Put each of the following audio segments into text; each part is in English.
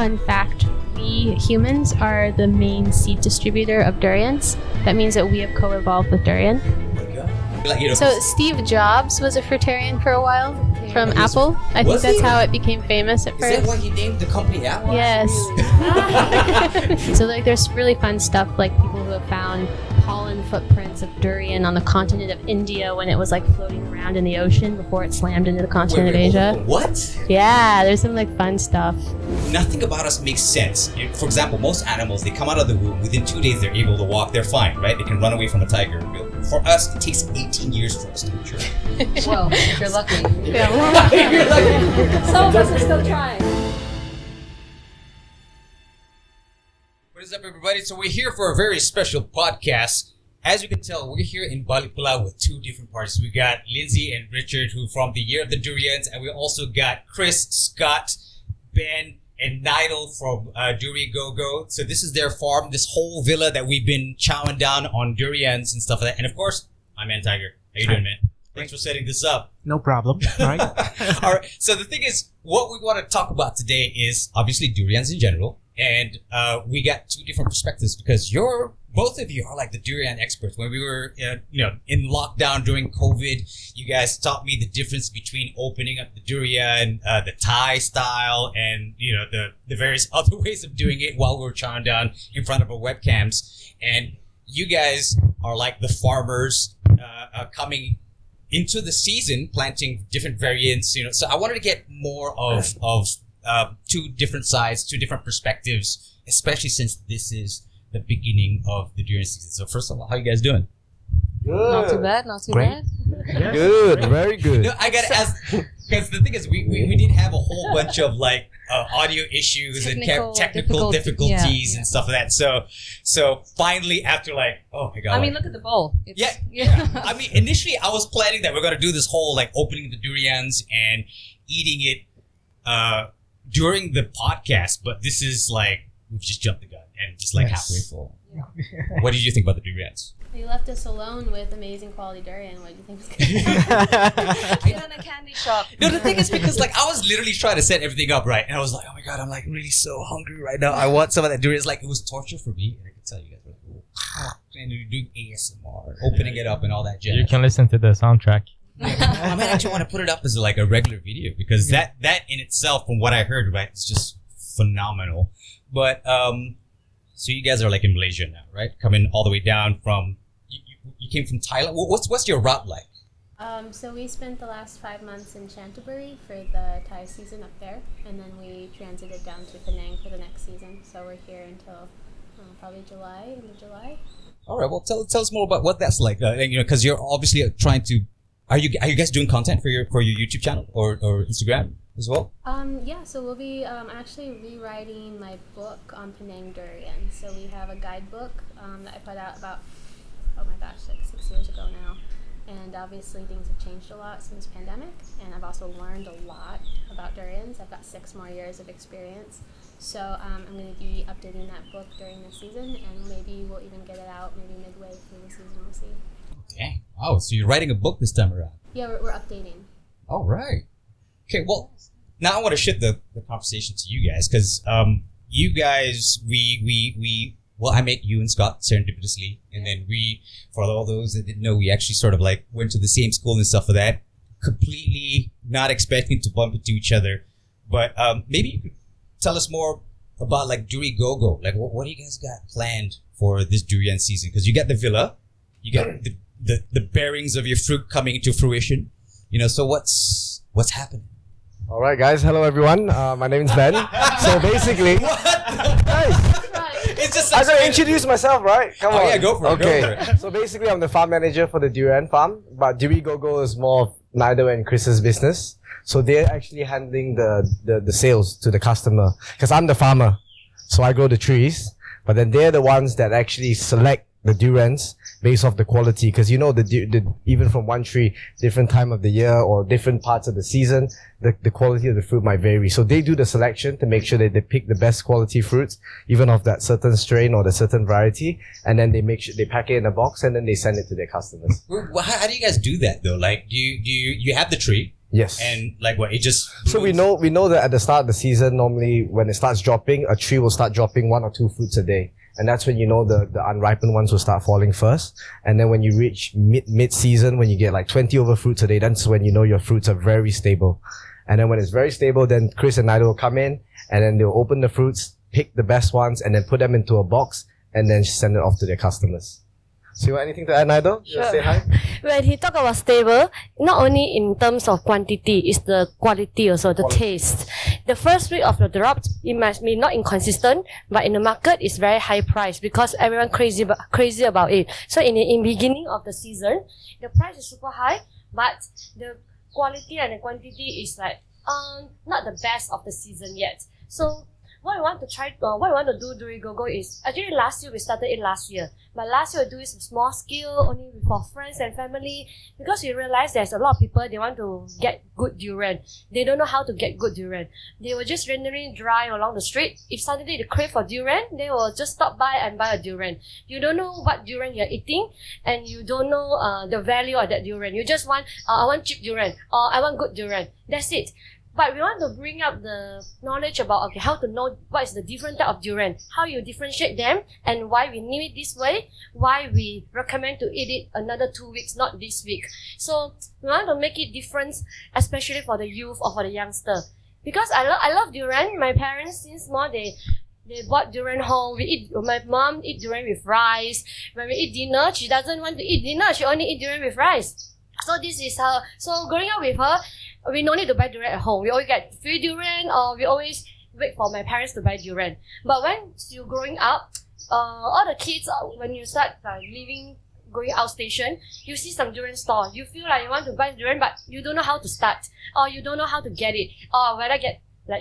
Fun fact, we humans are the main seed distributor of durians. That means that we have co-evolved with durian. So Steve Jobs was a fruitarian for a while from Apple. I think that's how it became famous at first. Is that why he named the company Apple? Yes. So like there's really fun stuff like people who have found pollen footprints of durian on the continent of India when it was like floating around in the ocean before it slammed into the continent of Asia. What? Yeah, there's some like fun stuff. Nothing about us makes sense. For example, most animals, they come out of the womb, within 2 days they're able to walk, they're fine, right? They can run away from a tiger. For us, it takes 18 years for us to mature. Well, if you're lucky. Yeah, we're lucky. You're lucky. Some of us are still trying. What is up, everybody? So we're here for a very special podcast. As you can tell, we're here in Balipala with two different parties. We got Lindsay and Richard, who from the Year of the Durians, and we also got Chris, Scott, Ben, and Nidal from Durigogo. So this is their farm, this whole villa that we've been chowing down on durians and stuff like that. And of course, I'm Man Tiger. How you doing, man? Thanks for setting this up. No problem. All right. All right. So the thing is, what we want to talk about today is obviously durians in general. And we got two different perspectives because both of you are like the durian experts. When we were, in lockdown during COVID, you guys taught me the difference between opening up the durian, the Thai style, and the various other ways of doing it while we were chowing down in front of our webcams. And you guys are like the farmers coming into the season, planting different variants. So I wanted to get more of two different sides, two different perspectives, especially since this is the beginning of the durian season. So first of all, how you guys doing? Good. Not too bad, not too bad. Yes. Good, very good. No, I gotta ask, because the thing is, we did have a whole bunch of like audio issues and technical difficulties and stuff like that. So finally, after like, oh my god! I mean, look at the bowl. Yeah. I mean, initially I was planning that we're gonna do this whole like opening the durians and eating it during the podcast, but this is like we've just jumped the gun and just like halfway full. What did you think about the durians? You left us alone with amazing quality durian. What do you think is good? Get in a candy shop. No, the thing is because like I was literally trying to set everything up right, and I was like, oh my god, I'm like really so hungry right now. I want some of that durian. It's like it was torture for me, and I can tell you guys were like, oh, and you're doing ASMR, opening it up and all that jazz. You can listen to the soundtrack. I might actually want to put it up as like a regular video because that in itself, from what I heard, right, is just phenomenal. But so you guys are like in Malaysia now, right? Coming all the way down from you came from Thailand. What's your route like? So we spent the last 5 months in Chantaburi for the Thai season up there, and then we transited down to Penang for the next season. So we're here until probably end of July. All right. Well, tell us more about what that's like. Because you're obviously trying to. Are you guys doing content for your YouTube channel or Instagram as well? Yeah, so we'll be actually rewriting my book on Penang durian. So we have a guidebook that I put out about, like 6 years ago now. And obviously things have changed a lot since pandemic. And I've also learned a lot about durians. I've got 6 more years of experience. So I'm going to be updating that book during the season, and maybe we'll even get it out maybe midway through the season, we'll see. Okay. Oh, so you're writing a book this time around? Yeah, we're updating. All right. Okay, well, now I want to shift the conversation to you guys because you guys, I met you and Scott serendipitously, and then for all those that didn't know, we actually sort of like went to the same school and stuff like that, completely not expecting to bump into each other. But maybe you could tell us more about like Durigogo. Like, what do you guys got planned for this durian season? Because you got the villa, you got the bearings of your fruit coming into fruition. So what's happening? All right, guys. Hello, everyone. My name is Ben. So basically, guys, It's just I gotta introduce myself, right? Come on. Yeah, go for it. Okay. Go for it. So basically, I'm the farm manager for the durian farm, but Durigogo is more of Nidal and Chris's business. So they're actually handling the sales to the customer because I'm the farmer. So I grow the trees, but then they're the ones that actually select the durians based off the quality, because the even from one tree, different time of the year or different parts of the season, the quality of the fruit might vary. So they do the selection to make sure that they pick the best quality fruits, even of that certain strain or the certain variety, and then they make sure they pack it in a box and then they send it to their customers. Well, how do you guys do that though? Like, do you have the tree Yes. And like what? It just So we know that at the start of the season, normally when it starts dropping, a tree will start dropping 1 or 2 fruits a day. And that's when you know the unripened ones will start falling first. And then when you reach mid-season, when you get like 20 over fruits a day, that's when you know your fruits are very stable. And then when it's very stable, then Chris and Nigel will come in and then they'll open the fruits, pick the best ones, and then put them into a box and then send it off to their customers. So you want anything to add, Nigel? Sure. Say hi. When he talk about stable, not only in terms of quantity, it's the quality also, the taste. The first week of the drop, it might be not inconsistent, but in the market, it's very high price because everyone crazy about it. So in beginning of the season, the price is super high, but the quality and the quantity is like not the best of the season yet. So what we want to try, what we want to do Durigogo is, actually last year we started it last year, but last year we do it small scale, only for friends and family, because we realized there's a lot of people, they want to get good durian. They don't know how to get good durian. They will just randomly drive along the street. If suddenly they crave for durian, they will just stop by and buy a durian. You don't know what durian you're eating, and you don't know the value of that durian. You just want, I want cheap durian, or I want good durian. That's it. But we want to bring up the knowledge about, okay, how to know what is the different type of durian, how you differentiate them, and why we name it this way, why we recommend to eat it another 2 weeks, not this week. So we want to make it different, especially for the youth or for the youngster. Because I love durian. My parents, since small, they bought durian home. My mom eat durian with rice. When we eat dinner, she doesn't want to eat dinner. She only eat durian with rice. So this is her. So growing up with her, we no need to buy durian at home. We always get free durian, or we always wait for my parents to buy durian. But when you're growing up, all the kids, when you start going outstation, you see some durian store. You feel like you want to buy durian, but you don't know how to start, or you don't know how to get it, or whether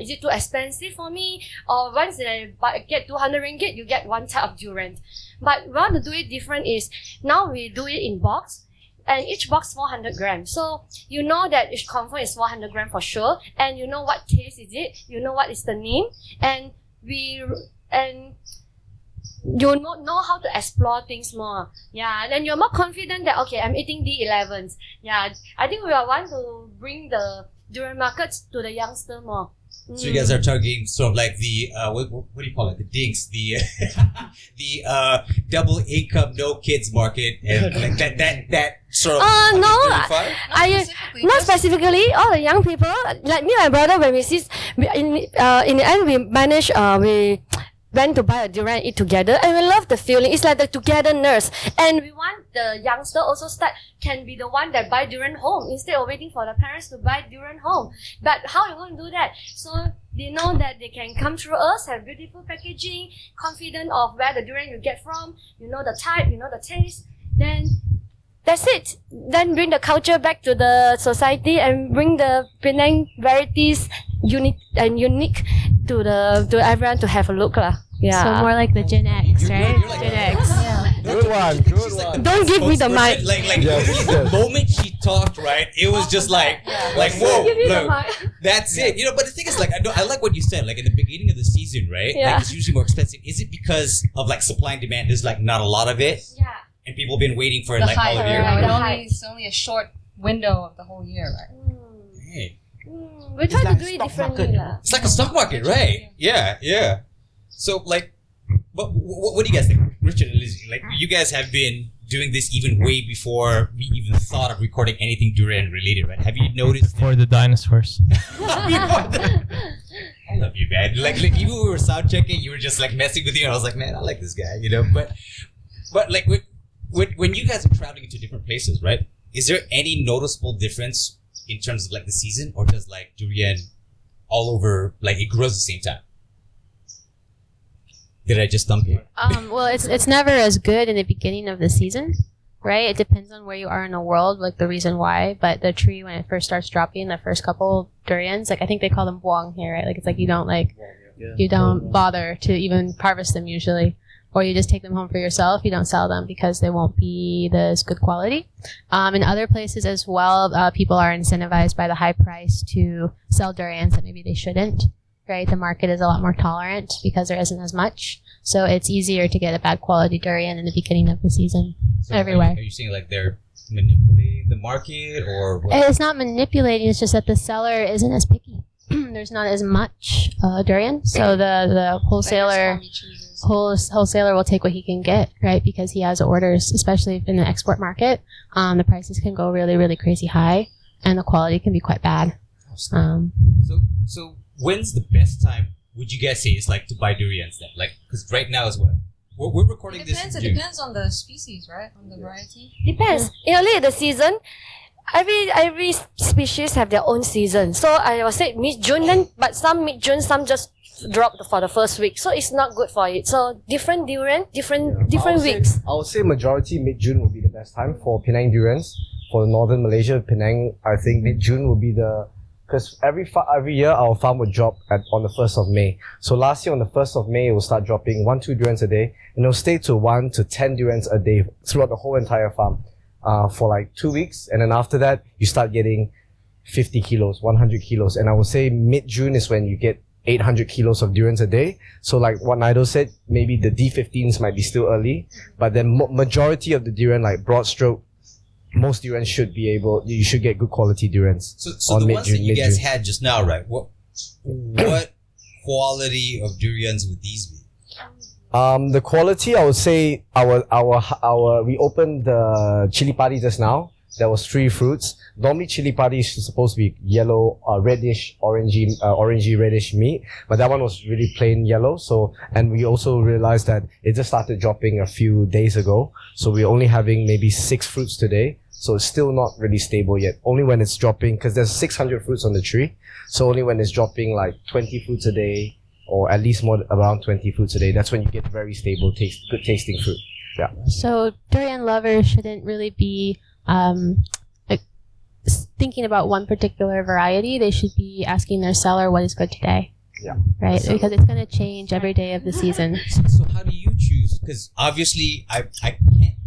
is it too expensive for me? Or once I get 200 ringgit, you get one type of durian. But we want to do it different is, now we do it in box. And each box 400 grams. So you know that each confirm is 400 grams for sure. And you know what taste is it. You know what is the name. And you know how to explore things more. Yeah. And then you're more confident that, okay, I'm eating D11s. Yeah. I think we want to bring the durian markets to the youngster more. So you guys are targeting sort of like the what do you call it? The dinks, the double income, no kids market, and like that sort of. Not specifically. All the young people, like me and my brother, when we see, in the end we manage. We went to buy a durian, eat together, and we love the feeling. It's like the togetherness, and we want the youngster also can be the one that buy durian home instead of waiting for the parents to buy durian home. But how you going to do that? So they know that they can come through us, have beautiful packaging, confident of where the durian you get from. You know the type, you know the taste. Then that's it. Then bring the culture back to the society and bring the Penang varieties unique to everyone to have a look lah. Yeah. So more like the Gen X, right? You're like Gen X. Yeah. Good one. Good one. Don't give me the mic. The moment she talked, right, it was just like whoa, look, that's it. You know, but the thing is, like, I like what you said. Like in the beginning of the season, right? Yeah. Like it's usually more expensive. Is it because of like supply and demand? There's like not a lot of it, Yeah. and people have been waiting for it The like all hype, of year. it's only a short window of the whole year, right? Hey. We try to do it differently lah. It's like a stock market, right? Yeah. So, like, but what do you guys think, Richard and Lizzie? Like, you guys have been doing this even way before we even thought of recording anything durian related, right? Have you noticed? For the dinosaurs. I love you, man. Like even when we were sound checking, you were just like messing with you, and I was like, man, I like this guy, you know. But like when you guys are traveling to different places, right? Is there any noticeable difference in terms of like the season, or does like durian all over, like it grows at the same time? Did I just stump you? Well, it's never as good in the beginning of the season, right? It depends on where you are in the world, like the reason why. But the tree, when it first starts dropping, the first couple durians, like I think they call them buang here, right? Like it's like you don't bother to even harvest them usually, or you just take them home for yourself. You don't sell them because they won't be this good quality. In other places as well, people are incentivized by the high price to sell durians that maybe they shouldn't. Right, the market is a lot more tolerant because there isn't as much, so it's easier to get a bad quality durian in the beginning of the season. So everywhere. Are you saying like they're manipulating the market, or what? It's not manipulating. It's just that the seller isn't as picky. There's not as much durian, so the wholesaler wholesaler will take what he can get, right? Because he has orders, especially in the export market. The prices can go really, really crazy high, and the quality can be quite bad. So when's the best time would you guys say is like to buy durians then? Like, because right now is what we're recording It this. depends. in It June. depends on the species, right? On the variety. Depends. Early in the season, every species have their own season. So I will say mid-June then, but some mid-June, some just drop for the first week. So it's not good for it. So different durian, different weeks. I would say majority mid-June will be the best time for Penang durians. For northern Malaysia, Penang, I think mid-June will be because every year our farm would drop on the 1st of May. So last year on the 1st of May, it will start dropping 1-2 durians a day, and it'll stay to 1 to 10 durians a day throughout the whole entire farm for like 2 weeks. And then after that, you start getting 50 kilos, 100 kilos. And I would say mid-June is when you get 800 kilos of durians a day. So like what Nido said, maybe the D15s might be still early, but then majority of the durian, like broad stroke, most durians you should get good quality durians. So the ones that you guys had just now, right? What quality of durians would these be? The quality, I would say we opened the chili padi just now. There was 3 fruits. Normally chili padi is supposed to be yellow, reddish, orangey reddish meat, but that one was really plain yellow. So, and we also realized that it just started dropping a few days ago. So we're only having maybe 6 fruits today. So it's still not really stable yet. Only when it's dropping, because there's 600 fruits on the tree. So only when it's dropping like 20 fruits a day, or at least more around 20 fruits a day, that's when you get very stable good tasting fruit. Yeah. So durian lovers shouldn't really be thinking about one particular variety. They should be asking their seller what is good today. Yeah. Right? Because it's going to change every day of the season. So how do you choose? Because obviously I can't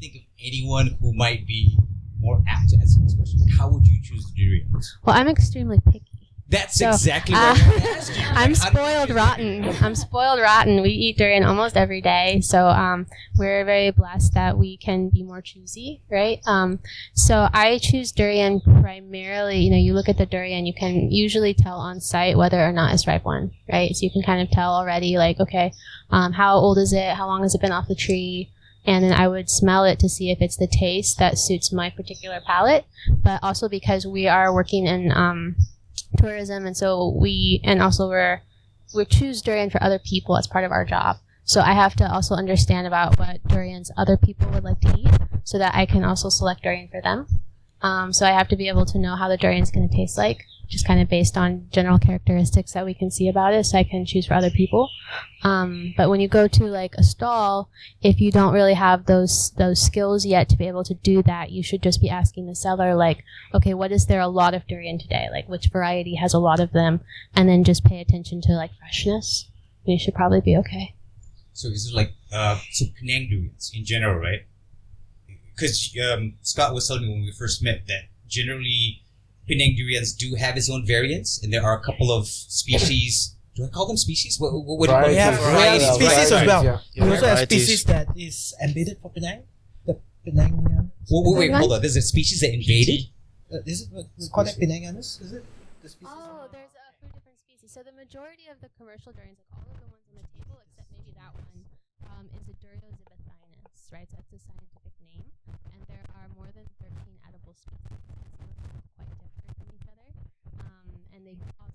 think of anyone who might be more apt to answer this question. How would you choose the durians? Well, I'm extremely picky. That's So, exactly what I'm asking. I'm Like, how do you spoiled choose rotten. durians? I'm spoiled rotten. We eat durian almost every day. So we're very blessed that we can be more choosy, right? So I choose durian primarily, you look at the durian, you can usually tell on site whether or not it's ripe one, right? So you can kind of tell already, like, okay, how old is it? How long has it been off the tree? And then I would smell it to see if it's the taste that suits my particular palate. But also because we are working in tourism, and so we choose durian for other people as part of our job. So I have to also understand about what durians other people would like to eat, so that I can also select durian for them. So I have to be able to know how the durian's going to taste like, just kind of based on general characteristics that we can see about it, so I can choose for other people. But when you go to like a stall, if you don't really have those skills yet to be able to do that, you should just be asking the seller, like, okay, what is there a lot of durian today? Like, which variety has a lot of them? And then just pay attention to like freshness. You should probably be okay. So is it like so Penang durians in general, right? Because Scott was telling me when we first met that generally Penang durians do have its own variants, and there are a couple of species. Do I call them species? What do you call Varieties. We have Varieties. species as well. Yeah. We also have Varieties. species that is embedded for Penang. The Penang. Wait, hold on. There's a species that invaded? Is it what we call that Penanganus? Is it the species? Oh, there's a few different species. So the majority of the commercial durians, like all of the ones on the table, except maybe that one, is a Durigo-Zibethinus, right? So that's the scientific name. And there are more than 13 edible species. Some of them are quite different from each other. And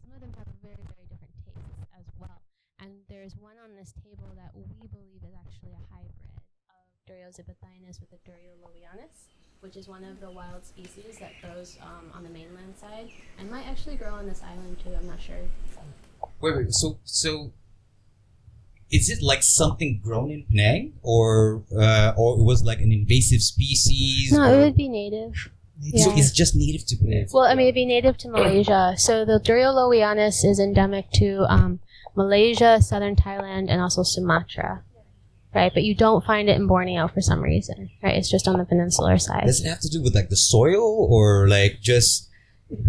some of them have very, very different tastes as well. And there's one on this table that we believe is actually a hybrid of Durigo-Zibethinus with a Durigo-Lowianus, which is one of the wild species that grows on the mainland side and might actually grow on this island too. I'm not sure. Wait. So is it like something grown in Penang, or it was like an invasive species? No, or- it would be native. So Yeah. it's just native to Penang. Well, I mean, it'd be native to Malaysia. So the Durigo-Lowianus is endemic to Malaysia, southern Thailand, and also Sumatra. Right, but you don't find it in Borneo for some reason. Right, it's just on the peninsular side. Does it have to do with like the soil, or like just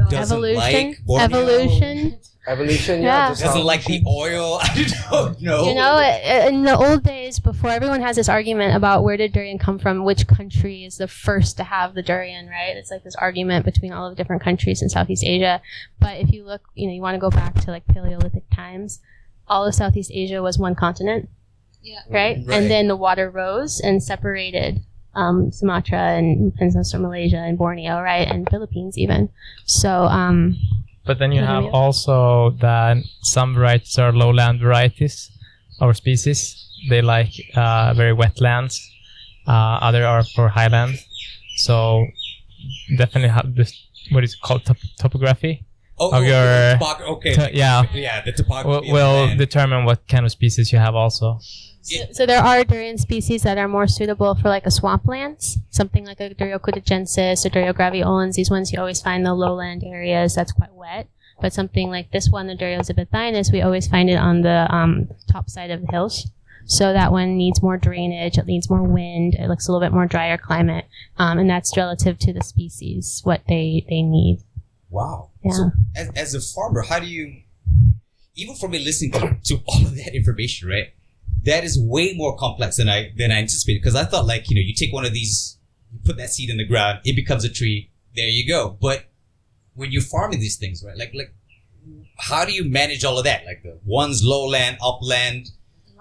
doesn't Evolution. like Borneo? Evolution. Evolution, Yeah. just Doesn't how- like the oil. I don't know. You know, in the old days, before everyone has this argument about where did durian come from, which country is the first to have the durian, right? It's like this argument between all of the different countries in Southeast Asia. But if you look, you want to go back to like Paleolithic times, all of Southeast Asia was one continent, right? Right. And then the water rose and separated Sumatra and Peninsular Malaysia and Borneo, right? And Philippines even. So, But then you Can you have hear me? also that some varieties are lowland varieties or species. They like very wetlands. Other are for highland. So definitely have this, what is it called, topography? of your okay. yeah The topography will of the land. determine what kind of species you have also. So there are durian species that are more suitable for like a swamplands, something like a Duriocutagensis or Duriograviolens. These ones you always find in the lowland areas that's quite wet. But something like this one, the Duriozibethinus, we always find it on the top side of the hills. So that one needs more drainage, it needs more wind, it looks a little bit more drier climate, and that's relative to the species, what they need. Wow. Yeah. So as a farmer, how do you, even for me listening to all of that information, right? That is way more complex than I anticipated, because I thought like, you take one of these, you put that seed in the ground, it becomes a tree, there you go. But when you're farming these things, right? Like how do you manage all of that? Like the ones lowland, upland,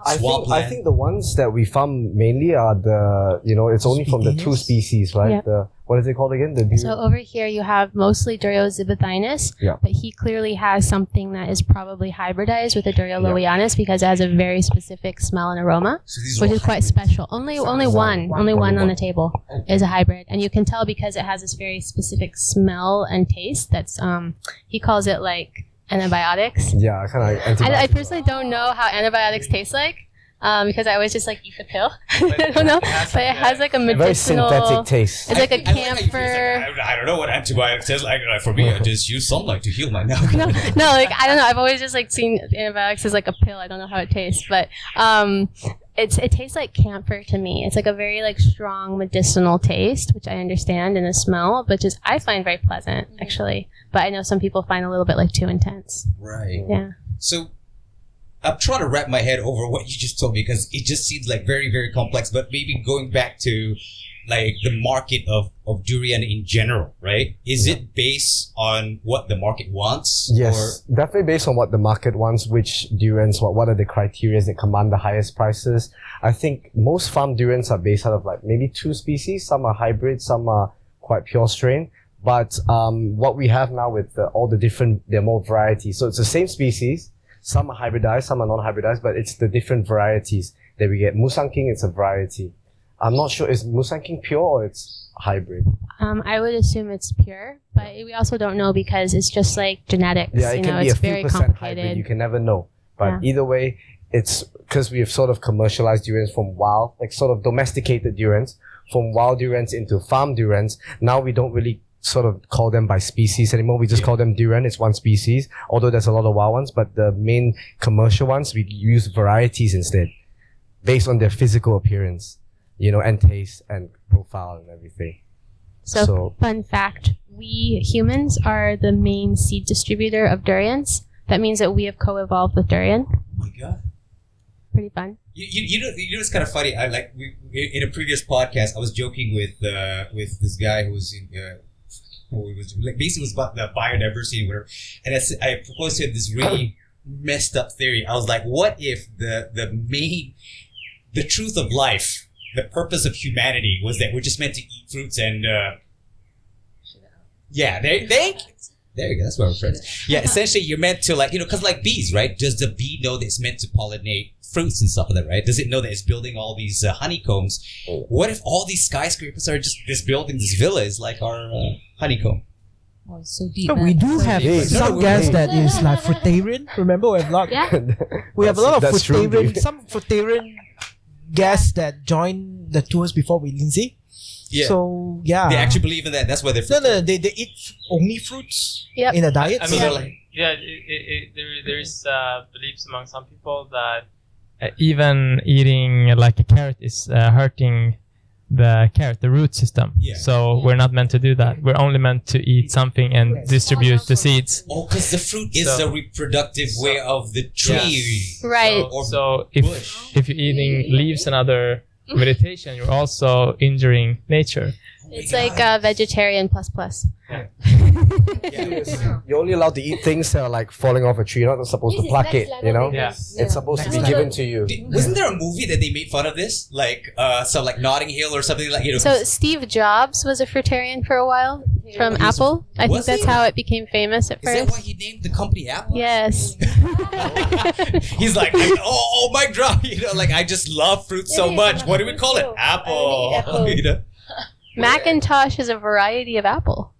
I swampland? think the ones that we farm mainly are the, it's only from the two species, right? Yep. The, what is it called again? The So over here you have mostly Duriozibethinus, Yeah. but he clearly has something that is probably hybridized with the Duriolowianus because it has a very specific smell and aroma, So these are which all is quite hybrids. special. Only one on the table is a hybrid, and you can tell because it has this very specific smell and taste. That's he calls it like antibiotics. Yeah, kind of I personally don't know how antibiotics taste like. Because I always just like eat the pill. I don't know, but it has like a very medicinal. synthetic taste. It's like a I like how you feel camphor. like, I don't know what antibiotics taste like. For me, I just use sunlight to heal my mouth. No, like I don't know. I've always just like seen antibiotics as like a pill. I don't know how it tastes, but it tastes like camphor to me. It's like a very like strong medicinal taste, which I understand, and a smell, but just I find very pleasant actually. But I know some people find a little bit like too intense. Right. Yeah. So I'm trying to wrap my head over what you just told me, because it just seems like very, very complex. But maybe going back to like the market of durian in general, right? Is it based on what the market wants? Yes, definitely based on what the market wants, which durians, what are the criteria that command the highest prices. I think most farm durians are based out of like maybe two species. Some are hybrid, some are quite pure strain. But what we have now with all the different, there are more varieties. So it's the same species. Some are hybridized, some are non-hybridized, but it's the different varieties that we get. Musang King, it's a variety. I'm not sure, is Musang King pure or it's hybrid? I would assume it's pure, but we also don't know because it's just like genetics. Yeah, it can be it's a few very percent hybrid. You complicated. can never know. But Yeah. either way, it's because we've sort of commercialized durians from wild, like sort of domesticated durians, from wild durians into farm durians. Now we don't really sort of call them by species anymore. We just call them durian. It's one species, although there's a lot of wild ones, but the main commercial ones, we use varieties instead, based on their physical appearance, and taste and profile and everything. So, fun fact, we humans are the main seed distributor of durians. That means that we have co-evolved with durian. Oh my God. Pretty fun. You know it's kind of funny. In a previous podcast, I was joking with this guy who was in who was like basically was about the biodiversity and whatever, and I proposed to him this really messed up theory. I was like, what if the truth of life, the purpose of humanity was that we're just meant to eat fruits and there you go. That's where we're friends. Yeah, essentially you're meant to because like bees, right? Does the bee know that it's meant to pollinate fruits and stuff like that, right? Does it know that it's building all these honeycombs? What if all these skyscrapers are just this building, this villa is like our honeycomb? Oh, it's so deep. No, man. we do So have deep. some gas that is like fruitarian. Remember, we have a lot. Yeah. We have a lot of That's true, fruitarian. dude. Some fruitarian gas that join the tours before with Lindsay. Yeah. So yeah, They actually believe in that. That's why they're no, they eat only fruits Yep. in a diet. I So mean, they're like, there's beliefs among some people that even eating like a carrot is hurting the carrot, the root system. Yeah. So we're not meant to do that. We're only meant to eat something and distribute the seeds. Oh, because the fruit is So- the reproductive way of the tree. Right. Or So bush. if you're eating leaves and other vegetation, you're also injuring nature. It's like vegetarian plus. You're only allowed to eat things that are like falling off a tree. You're not supposed to pluck it, you know? Yeah. It's supposed to be Next given to you. Wasn't there a movie that they made fun of this? Like, like Notting Hill or something like, So Steve Jobs was a fruitarian for a while from Apple. I think Was that's he? how it became famous at is that first. why he named the company Apple? Yes. He's like, oh my god, like I just love fruit so much. What do we call it? Apple. Apple. You know? Macintosh is a variety of apple.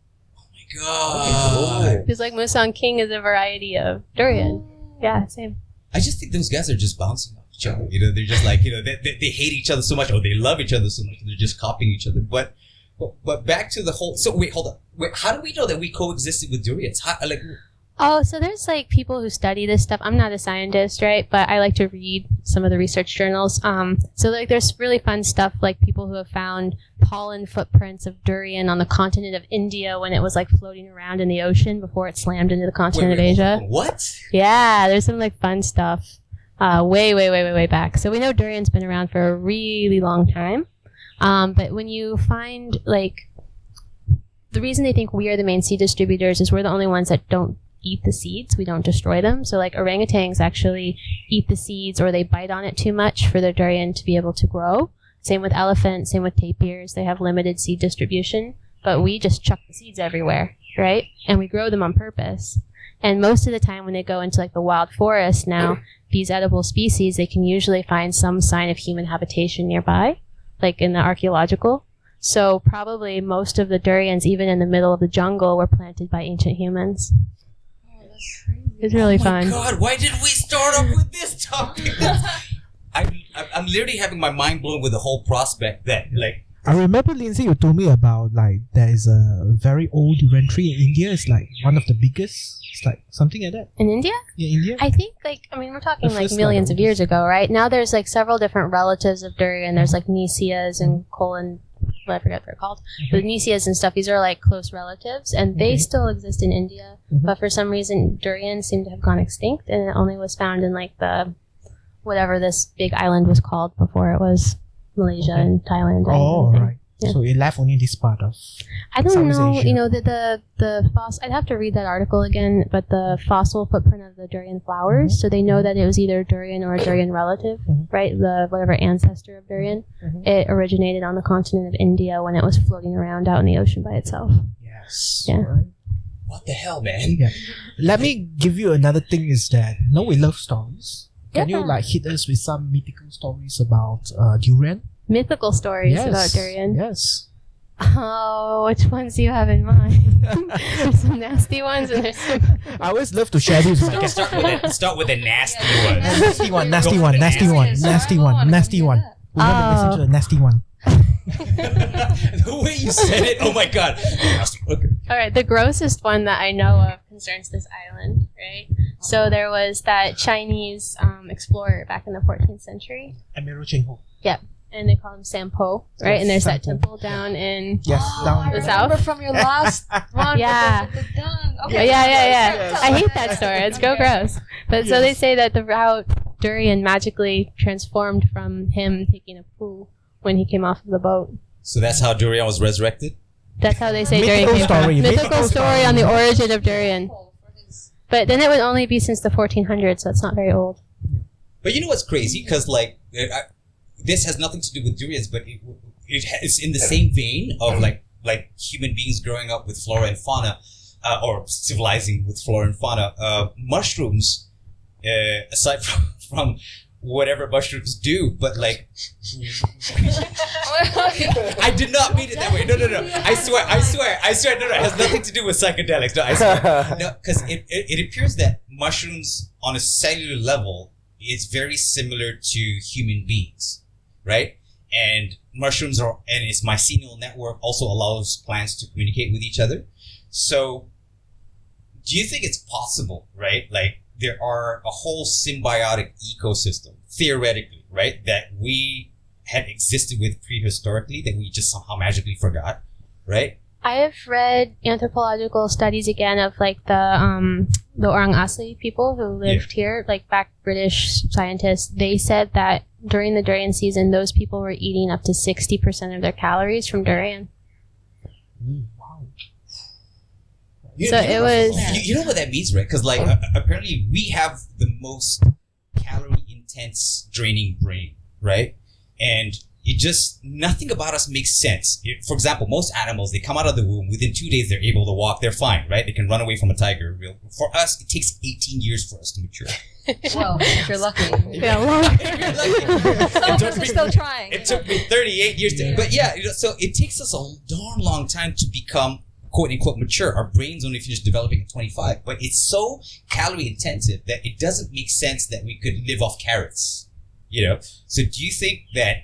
God. Just like Musang King is a variety of durian. Yeah, same. I just think those guys are just bouncing off each other. You know, they're just like, they hate each other so much, or they love each other so much, they're just copying each other. But back to the whole. So wait, hold on. Wait, how do we know that we coexisted with durians? How, like, Oh, so there's like people who study this stuff. I'm not a scientist, right? But I like to read some of the research journals. So like there's really fun stuff like people who have found pollen footprints of durian on the continent of India when it was like floating around in the ocean before it slammed into the continent of Asia. What? Yeah, there's some like fun stuff way back. So we know durian's been around for a really long time. But when you find like the reason they think we are the main seed distributors is we're the only ones that don't eat the seeds. We don't destroy them. So like orangutans actually eat the seeds or they bite on it too much for their durian to be able to grow. Same with elephants, same with tapirs. They have limited seed distribution, but we just chuck the seeds everywhere, right? And we grow them on purpose. And most of the time when they go into like the wild forest now, these edible species, they can usually find some sign of human habitation nearby, like in the archaeological. So probably most of the durians, even in the middle of the jungle, were planted by ancient humans. It's really fun. God, why did we start off with this topic? I'm literally having my mind blown with the whole prospect that, like, I remember, Lindsay, you told me about like there is a very old durian tree in India. It's like one of the biggest. It's like something like that. In India? Yeah, India. I think we're talking The like first millions one. of years ago, right? Now there's like several different relatives of durian. There's like Nisias and colon, I forget what they're called. But Nisias and stuff, these are like close relatives and they still exist in India. Mhm. But for some reason, durian seemed to have gone extinct and it only was found in like the, whatever this big island was called before it was Malaysia and Thailand. Oh, and, right. Yeah. So it left only this part of. I don't Southeast know, Asia. you know, the fossil, I'd have to read that article again, but the fossil footprint of the durian flowers, so they know that it was either durian or a durian relative, Mhm. right? The whatever ancestor of durian. Mhm. It originated on the continent of India when it was floating around out in the ocean by itself. Yes. Yeah. Right. what the hell, man? Yeah. Let me give you another thing is that now we love stories. Can you Yeah. like hit us with some mythical stories about durian? Mythical stories about durian. Yes. Oh, which ones do you have in mind? There's some nasty ones and there's some... I always love to share these. Okay, start with a nasty one. Nasty one, nasty Go one, for the nasty one, nastiest. nasty one, nasty one. We want to listen to a nasty one. The way you said it, oh my god. Okay. All right, the grossest one that I know of concerns this island, right? So there was that Chinese explorer back in the 14th century. Admiral Cheng Ho. And they call him Sampo, right? Yes, And there's that Sampo. temple down in... Yes, down The there. south? From your last one. Yeah. With the dung. Yeah, Okay. yeah. I hate that story. It's so gross. But so they say that the route durian magically transformed from him taking a poo when he came off of the boat. So that's how durian was resurrected? That's how they say Mythical durian came story, from. mythical Mythical story story. on the origin of durian. But then it would only be since the 1400s, so it's not very old. But you know what's crazy? Because, like, this has nothing to do with durians, but it's in the same vein of, like human beings growing up with flora and fauna, or civilizing with flora and fauna. Mushrooms, aside from whatever mushrooms do, but, like... I did not mean it that way. No. I swear. No, it has nothing to do with psychedelics. No, I swear. No, because it appears that mushrooms on a cellular level is very similar to human beings, right? And mushrooms and its mycelial network also allows plants to communicate with each other. So, do you think it's possible, right? Like, there are a whole symbiotic ecosystem, theoretically, right? That we had existed with prehistorically that we just somehow magically forgot, right? I have read anthropological studies again of like the Orang Asli people who lived here, like back British scientists. They said that during the durian season, those people were eating up to 60% of their calories from durian. Wow. It was. You know what that means, right? Because like apparently we have the most calorie intense draining brain, right? And it just, nothing about us makes sense. For example, most animals, they come out of the womb, within 2 days they're able to walk, they're fine, right? They can run away from a tiger. For us, it takes 18 years for us to mature. Well, if you're lucky. Yeah, long. Some of us are still trying. It took me 38 years to, but yeah, so it takes us a darn long time to become quote unquote mature. Our brains only finish developing at 25, but it's so calorie intensive that it doesn't make sense that we could live off carrots, So do you think that,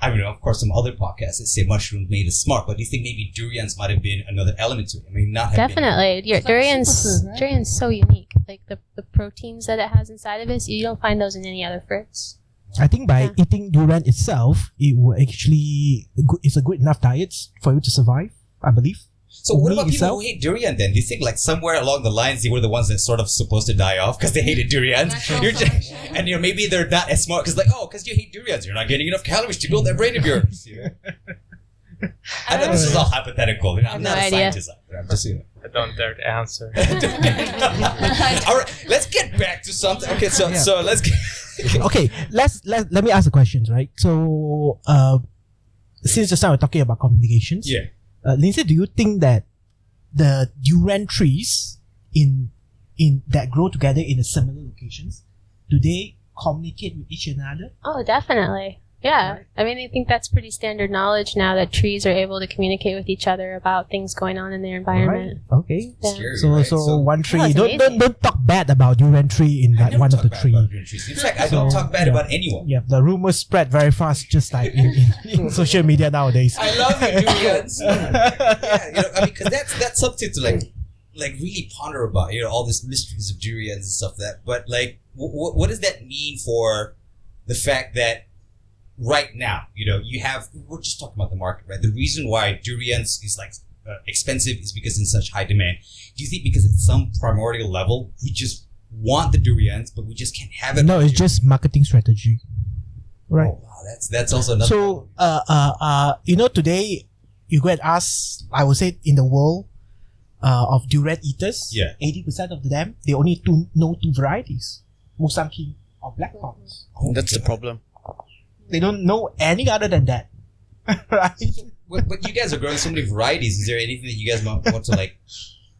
I don't know, of course, some other podcasts that say mushrooms made us smart, but do you think maybe durians might have been another element to it? I mean, not have Definitely. Durian's superfood, right? durian's so unique. Like the proteins that it has inside of it, you don't find those in any other fruits. I think by eating durian itself, it will actually it's a good enough diet for you to survive, I believe. So what about Me people itself? who hate durian then? Do you think like somewhere along the lines they were the ones that sort of supposed to die off because they hated durians? And maybe they're not as smart because you hate durians, you're not getting enough calories to build that brain of yours. I know this is all hypothetical. I'm no not a idea. scientist out there. I'm just I don't dare to answer. All right, let's get back to something. Okay, so let's get. Okay, let me ask the questions, right? So, since just now we're talking about communications, Yeah. Lindsay, do you think that the durian trees in that grow together in a similar locations, do they communicate with each another? Oh, definitely. Yeah. Right. I mean, I think that's pretty standard knowledge now that trees are able to communicate with each other about things going on in their environment. Right. Okay. Yeah. Scary, So, right? so one tree. it's don't amazing. talk bad about durian tree in I that never one of talk the bad tree. about durian trees. In fact, I don't So, talk bad yeah. about anyone. Yeah, the rumors spread very fast, just like in social media nowadays. I love you, durians. Yeah, I mean, because that's something to like really ponder about. All these mysteries of durians and stuff that. But like, what does that mean for the fact that right now, we're just talking about the market, right? The reason why durians is like expensive is because in such high demand. Do you think because at some primordial level we just want the durians, but we just can't have it? No, it's just marketing strategy, right? Oh, wow, that's also another. So, today you go and ask, I would say in the world of durian eaters, Yeah. 80% of them, they only know two varieties, Musang King or Black Thorns. That's the problem. They don't know any other than that. Right? But you guys are growing so many varieties. Is there anything that you guys want to like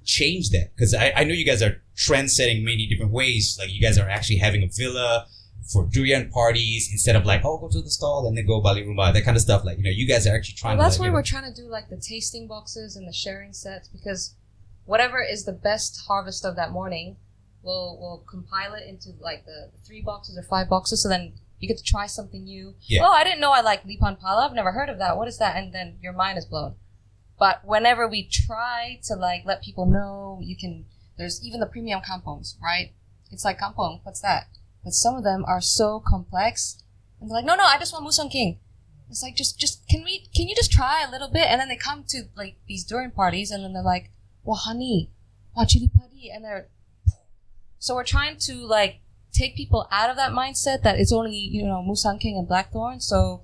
change that? Because I know you guys are trend setting many different ways. Like you guys are actually having a villa for durian parties instead of like, go to the stall and then go Bali Rumba, that kind of stuff. Like, you guys are actually trying Well, that's to. why we're trying to do like the tasting boxes and the sharing sets, because whatever is the best harvest of that morning, we'll compile it into like the 3 boxes or 5 boxes. So then you get to try something new. Yeah. Oh, I didn't know I like Lipan Pala. I've never heard of that. What is that? And then your mind is blown. But whenever we try to like let people know, there's even the premium kampongs, right? It's like kampong. What's that? But some of them are so complex. And they're like, no, I just want Musang King. It's like, just, can you just try a little bit? And then they come to like these durian parties and then they're like, wow, honey, wow, chili padi. And so we're trying to like take people out of that mindset that it's only, Musang King and Blackthorn. So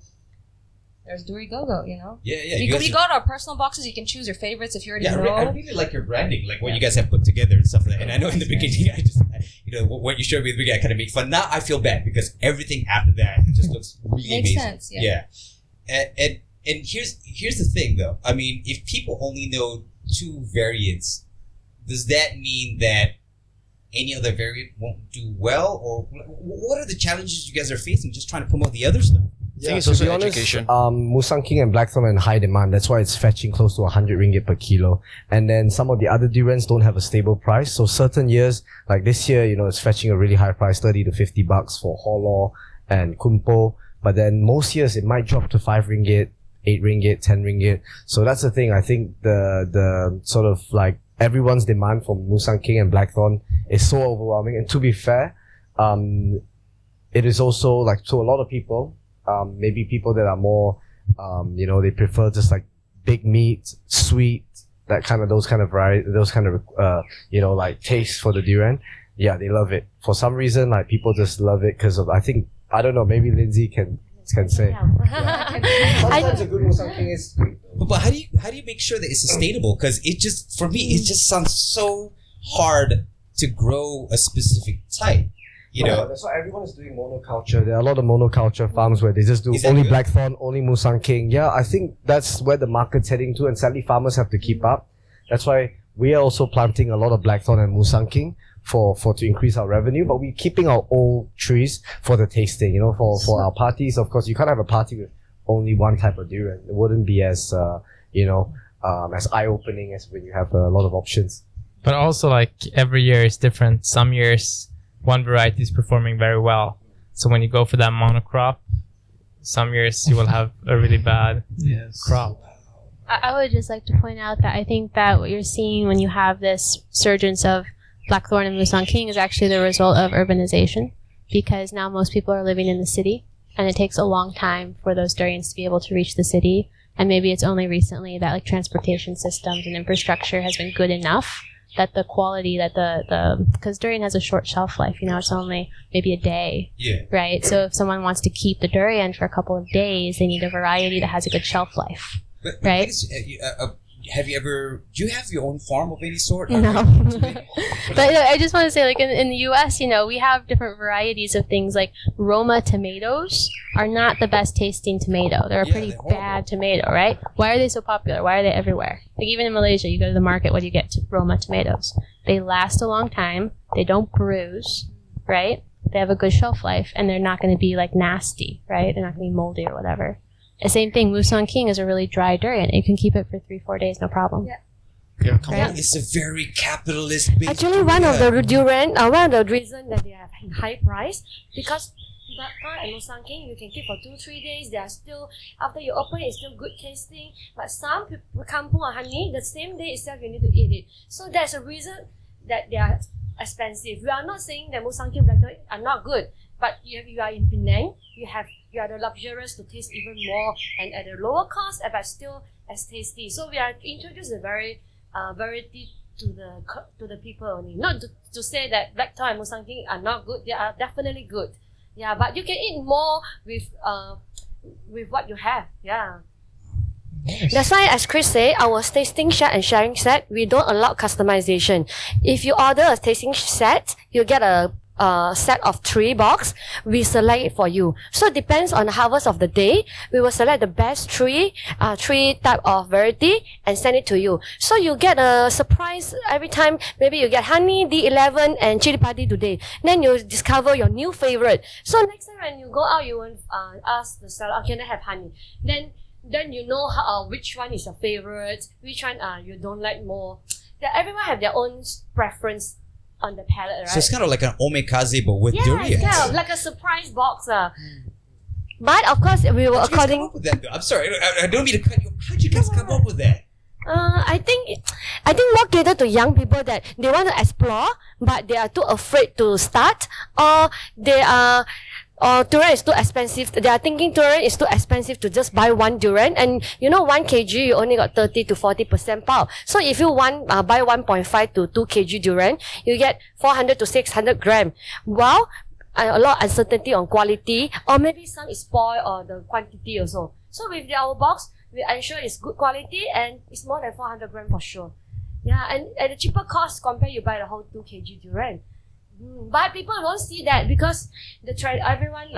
there's Durigogo, Yeah. We got our personal boxes. You can choose your favorites if you already know. I really like your branding, like what you guys have put together and stuff like that. And I know in the beginning, what you showed me at the beginning, I kind of made fun. Now I feel bad because everything after that just looks really Makes amazing. sense, yeah. And here's the thing though. I mean, if people only know 2 variants, does that mean that any other variant won't do well? Or what are the challenges you guys are facing just trying to promote the other stuff? I think it's also to be honest, education. Musang King and Blackthorn are in high demand. That's why it's fetching close to 100 ringgit per kilo. And then some of the other durians don't have a stable price. So certain years, like this year, it's fetching a really high price, 30 to 50 bucks for Holo and Kunpo. But then most years it might drop to 5 ringgit, 8 ringgit, 10 ringgit. So that's the thing. I think the sort of like everyone's demand for Musang King and Blackthorn is so overwhelming. And to be fair, it is also like to a lot of people, maybe people that are more, they prefer just like big meat, sweet, those kind of variety, those kind of, like taste for the durian. Yeah, they love it. For some reason, like people just love it because of, I don't know, maybe Lindsay can say. Sometimes a good musang king is great. But how do you make sure that it's sustainable? Because for me, it just sounds so hard to grow a specific type. That's why everyone is doing monoculture. There are a lot of monoculture farms where they just do only good? blackthorn, only musang king. Yeah, I think that's where the market's heading to, and sadly farmers have to keep up. That's why we are also planting a lot of blackthorn and musang king for to increase our revenue, but we're keeping our old trees for the tasting. For our parties, of course, you can't have a party with only one type of durian. It wouldn't be as as eye-opening as when you have a lot of options. But also, like, every year is different. Some years, one variety is performing very well. So when you go for that monocrop, some years you will have a really bad crop. I would just like to point out that I think that what you're seeing when you have this surgence of blackthorn and musang king is actually the result of urbanization, because now most people are living in the city, and it takes a long time for those durians to be able to reach the city. And maybe it's only recently that like transportation systems and infrastructure has been good enough that the quality that because durian has a short shelf life, it's only maybe a day. Yeah. Right? So if someone wants to keep the durian for a couple of days, they need a variety that has a good shelf life. But right? Do you have your own farm of any sort? No. But I just want to say, like, in the US, we have different varieties of things. Like Roma tomatoes are not the best tasting tomato. They're a pretty bad tomato, right? Why are they so popular? Why are they everywhere? Like even in Malaysia, you go to the market, what do you get? Roma tomatoes. They last a long time. They don't bruise, right? They have a good shelf life, and they're not going to be like nasty, right? They're not going to be moldy or whatever. The same thing, musang king is a really dry durian. You can keep it for 3-4 days, no problem. Yeah, come on. It's a very capitalist based. Actually, one of the durian, one of the reason that they have high price, because blackthorn and musang king you can keep for 2-3 days. They are still, after you open it, it's still good tasting. But some people, kampung or honey, the same day itself you need to eat it. So there's a reason that they are expensive. We are not saying that musang king blackthorn are not good, but you are in Penang, you are the luxurious to taste even more and at a lower cost, but still as tasty. So we are introduced a very variety to the people only. Not to say that blackthorn and musang king are not good. They are definitely good. Yeah, but you can eat more with what you have. Yeah. That's why, as Chris said, our tasting set and sharing set, we don't allow customization. If you order a tasting set, you get a set of 3 box. We select it for you. So it depends on the harvest of the day. We will select the best 3 type of variety and send it to you. So you get a surprise every time. Maybe you get honey, D11 and chili padi today. Then you discover your new favorite. So next time when you go out, you will ask the seller, can I have honey? Then you know which one is your favorite, which one you don't like more. Everyone have their own preference on the palate, right? So it's kind of like an omikaze, but with durians. Yeah, it's kind of like a surprise box. But of course, we were How'd you guys come up with that, though? I'm sorry, I don't mean to cut you. How'd you guys come up with that? I think more catered to young people that they want to explore, but they are too afraid to start, or they are. Durian is too expensive. They are thinking durian is too expensive to just buy one durian, and 1 kg you only got 30 to 40% power. So if you buy 1.5 to 2 kg durian, you get 400 to 600 gram. Wow, a lot of uncertainty on quality, or maybe some is spoiled or the quantity also. So with our box, we ensure it's good quality and it's more than 400 gram for sure. Yeah, and at a cheaper cost compared you buy the whole 2 kg durian. But people don't see that because everyone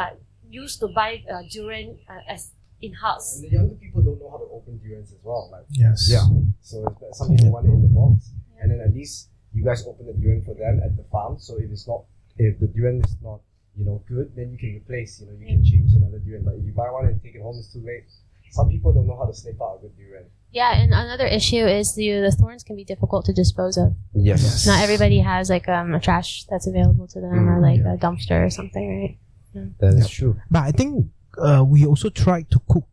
used to buy durian as in-house. And the younger people don't know how to open durians as well. Yes. Yeah. So some people want it in the box, and then at least you guys open the durian for them at the farm. So if the durian is not good, then you can replace. You can change another durian. But if you buy one and take it home, it's too late. Some people don't know how to sniff out a good durian. Yeah, and another issue is the thorns can be difficult to dispose of. Yes. Not everybody has a trash that's available to them, or a dumpster or something, right? Yeah. That is true. But I think we also tried to cook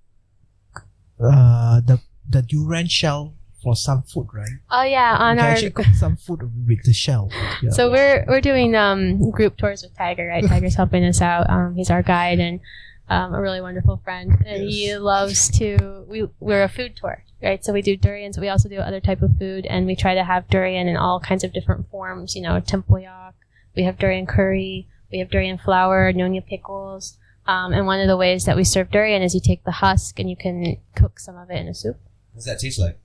the durian shell for some food, right? Oh yeah, on we can our actually cook some food with the shell. Yeah. So we're doing group tours with Tiger, right? Tiger's helping us out. He's our guide, and a really wonderful friend, and he loves to. We're a food tour, right? So we do durians. We also do other type of food, and we try to have durian in all kinds of different forms. Tempoyak. We have durian curry. We have durian flour, Nyonya pickles. And one of the ways that we serve durian is you take the husk and you can cook some of it in a soup. What does that taste like?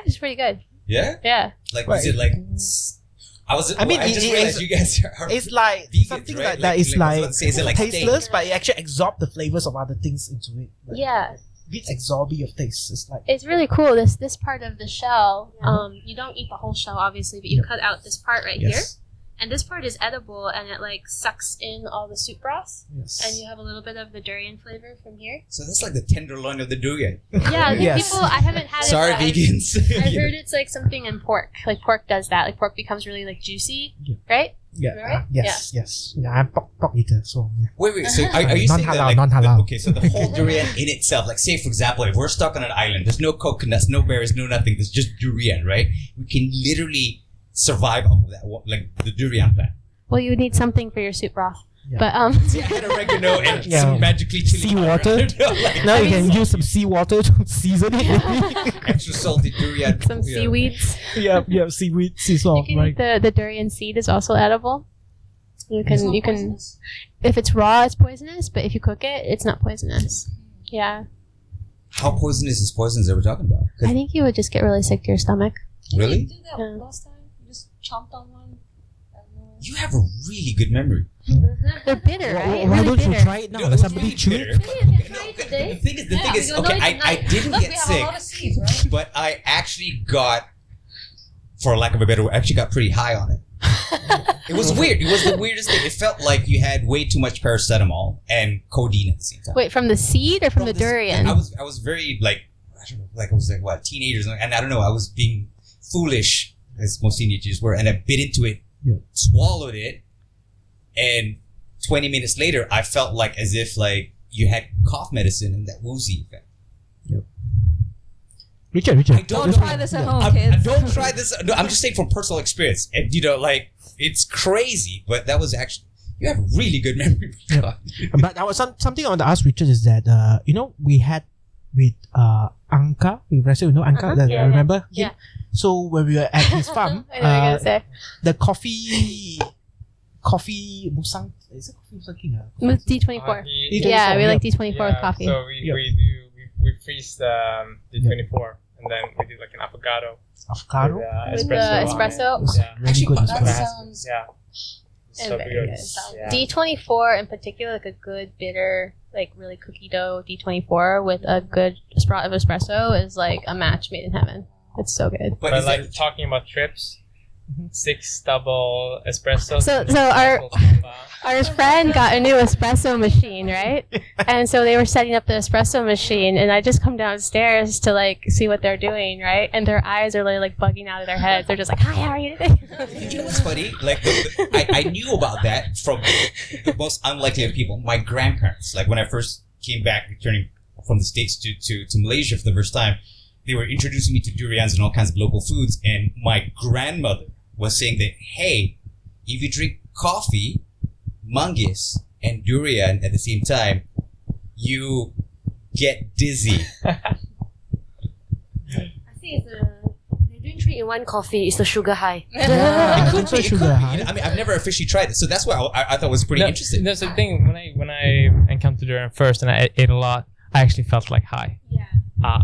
It's pretty good. Yeah? Yeah. Like, Right. is it like... I just realized you guys are It's like vegans, something right? like that. It's I was like, about to say, is it like tasteless, steak? but it actually absorbs the flavors of other things into it. Like, Yeah. It's absorbing of taste. It's like It's really cool. This part of the shell, you don't eat the whole shell, obviously, but you cut out this part right here. yes, And this part is edible, and it like sucks in all the soup broth, yes. and you have a little bit of the durian flavor from here. So that's like the tenderloin of the durian. Yeah, I think Yes. people. I haven't had Sorry, it. but vegans. I've heard it's like something in pork. Like pork does that. Like pork becomes really like juicy, Yeah. right? Yeah. Right? Yes. Yes. Yeah, I'm pork eater, so yeah. Wait. So are you saying that Non-halal, like non-halal. okay? So the whole durian in itself, like say for example, if we're stuck on an island, there's no coconuts, no berries, no nothing. There's just durian, right? We can literally survive off of that, like the durian plant. Well, you would need something for your soup broth, Yeah. but See, I had oregano and Yeah. some magically chili Seawater. powder. Like, Now you can use some seawater to season it. extra salty durian. some Yeah. seaweeds. yeah, seaweed, sea salt, You can right? eat the durian seed is also edible. You can if it's raw, it's poisonous, but if you cook it, it's not poisonous. Yeah, How poisonous is poisons that we're talking about? 'Cause- I think you would just get really sick to your stomach. Really? You did that Yeah. last time. You just chomped on one. You have a really good memory. They're bitter, right? Why Really don't you bitter. try it now? No, Let it's somebody really chew bitter, it. but- Yeah, you can no, try it the today. thing is, Yeah, we okay, go I tonight. didn't Look, get we have sick, a lot of seeds, right? but I actually got, for lack of a better word, I actually got pretty high on it. It was weird. It was the weirdest thing. It felt like you had way too much paracetamol and codeine at the same time. Wait, from the seed or from the this- durian? I was very like, I don't know, like I was like what, teenagers, and I don't know, I was being foolish as most teenagers were, and I bit into it, Yeah. swallowed it, and 20 minutes later, I felt like as if like you had cough medicine and that woozy effect. Richard. Don't try this at home, I kids. don't try this. No, I'm just saying from personal experience, and like it's crazy, but that was actually you have really good memory. Yeah. But I was something I want to ask Richard is that we had with Anka, with Brazil, Anka, that Yeah, remember him? yeah. So when we were at his farm, I know what you're gonna say. the coffee musang, is it coffee musang king? With D24. D24, Yeah, we yeah. like D24 with coffee. So we freeze the D24 and then we do like an avocado. Avocado? With the espresso. espresso. It's Yeah. really Actually, good that espresso. sounds Yeah. And So very good. good. Yeah. D24 in particular, like a good bitter, like really cookie dough D24 with a good spot of espresso is like a match made in heaven. It's so good. But But is like that, talking about trips, 6 double espresso. So our friend got a new espresso machine, right? And so they were setting up the espresso machine, and I just come downstairs to like see what they're doing, right? And their eyes are like bugging out of their heads. They're just like, "Hi, how are you today?" you know what's funny? Like I knew about that from the most unlikely of people. My grandparents, like when I first came back, returning from the States to Malaysia for the first time, they were introducing me to durians and all kinds of local foods. And my grandmother was saying that, hey, if you drink coffee, manggis, and durian at the same time, you get dizzy. I think they're doing 3-in-1 coffee. It's the sugar high. Yeah, It could also be, sugar high. I mean, I've never officially tried it, so that's why I thought it was pretty interesting. That's the thing. When I encountered durian first and I ate a lot, I actually felt like high. Yeah.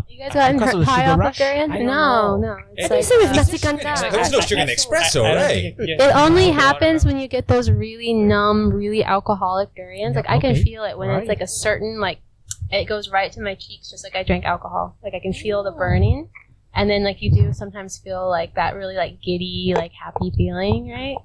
You guys gotten Because of the high sugar off rush? of durian? I don't No, know. it's What do you like say with Is nasi there sugar in kandar? There was no sugar in espresso, right? it only happens when you get those really numb, really alcoholic durians. Like I can Okay. feel it when Right. it's like a certain like it goes right to my cheeks, just like I drank alcohol. Like I can feel the burning, and then like you do sometimes feel like that really like giddy, like happy feeling, right?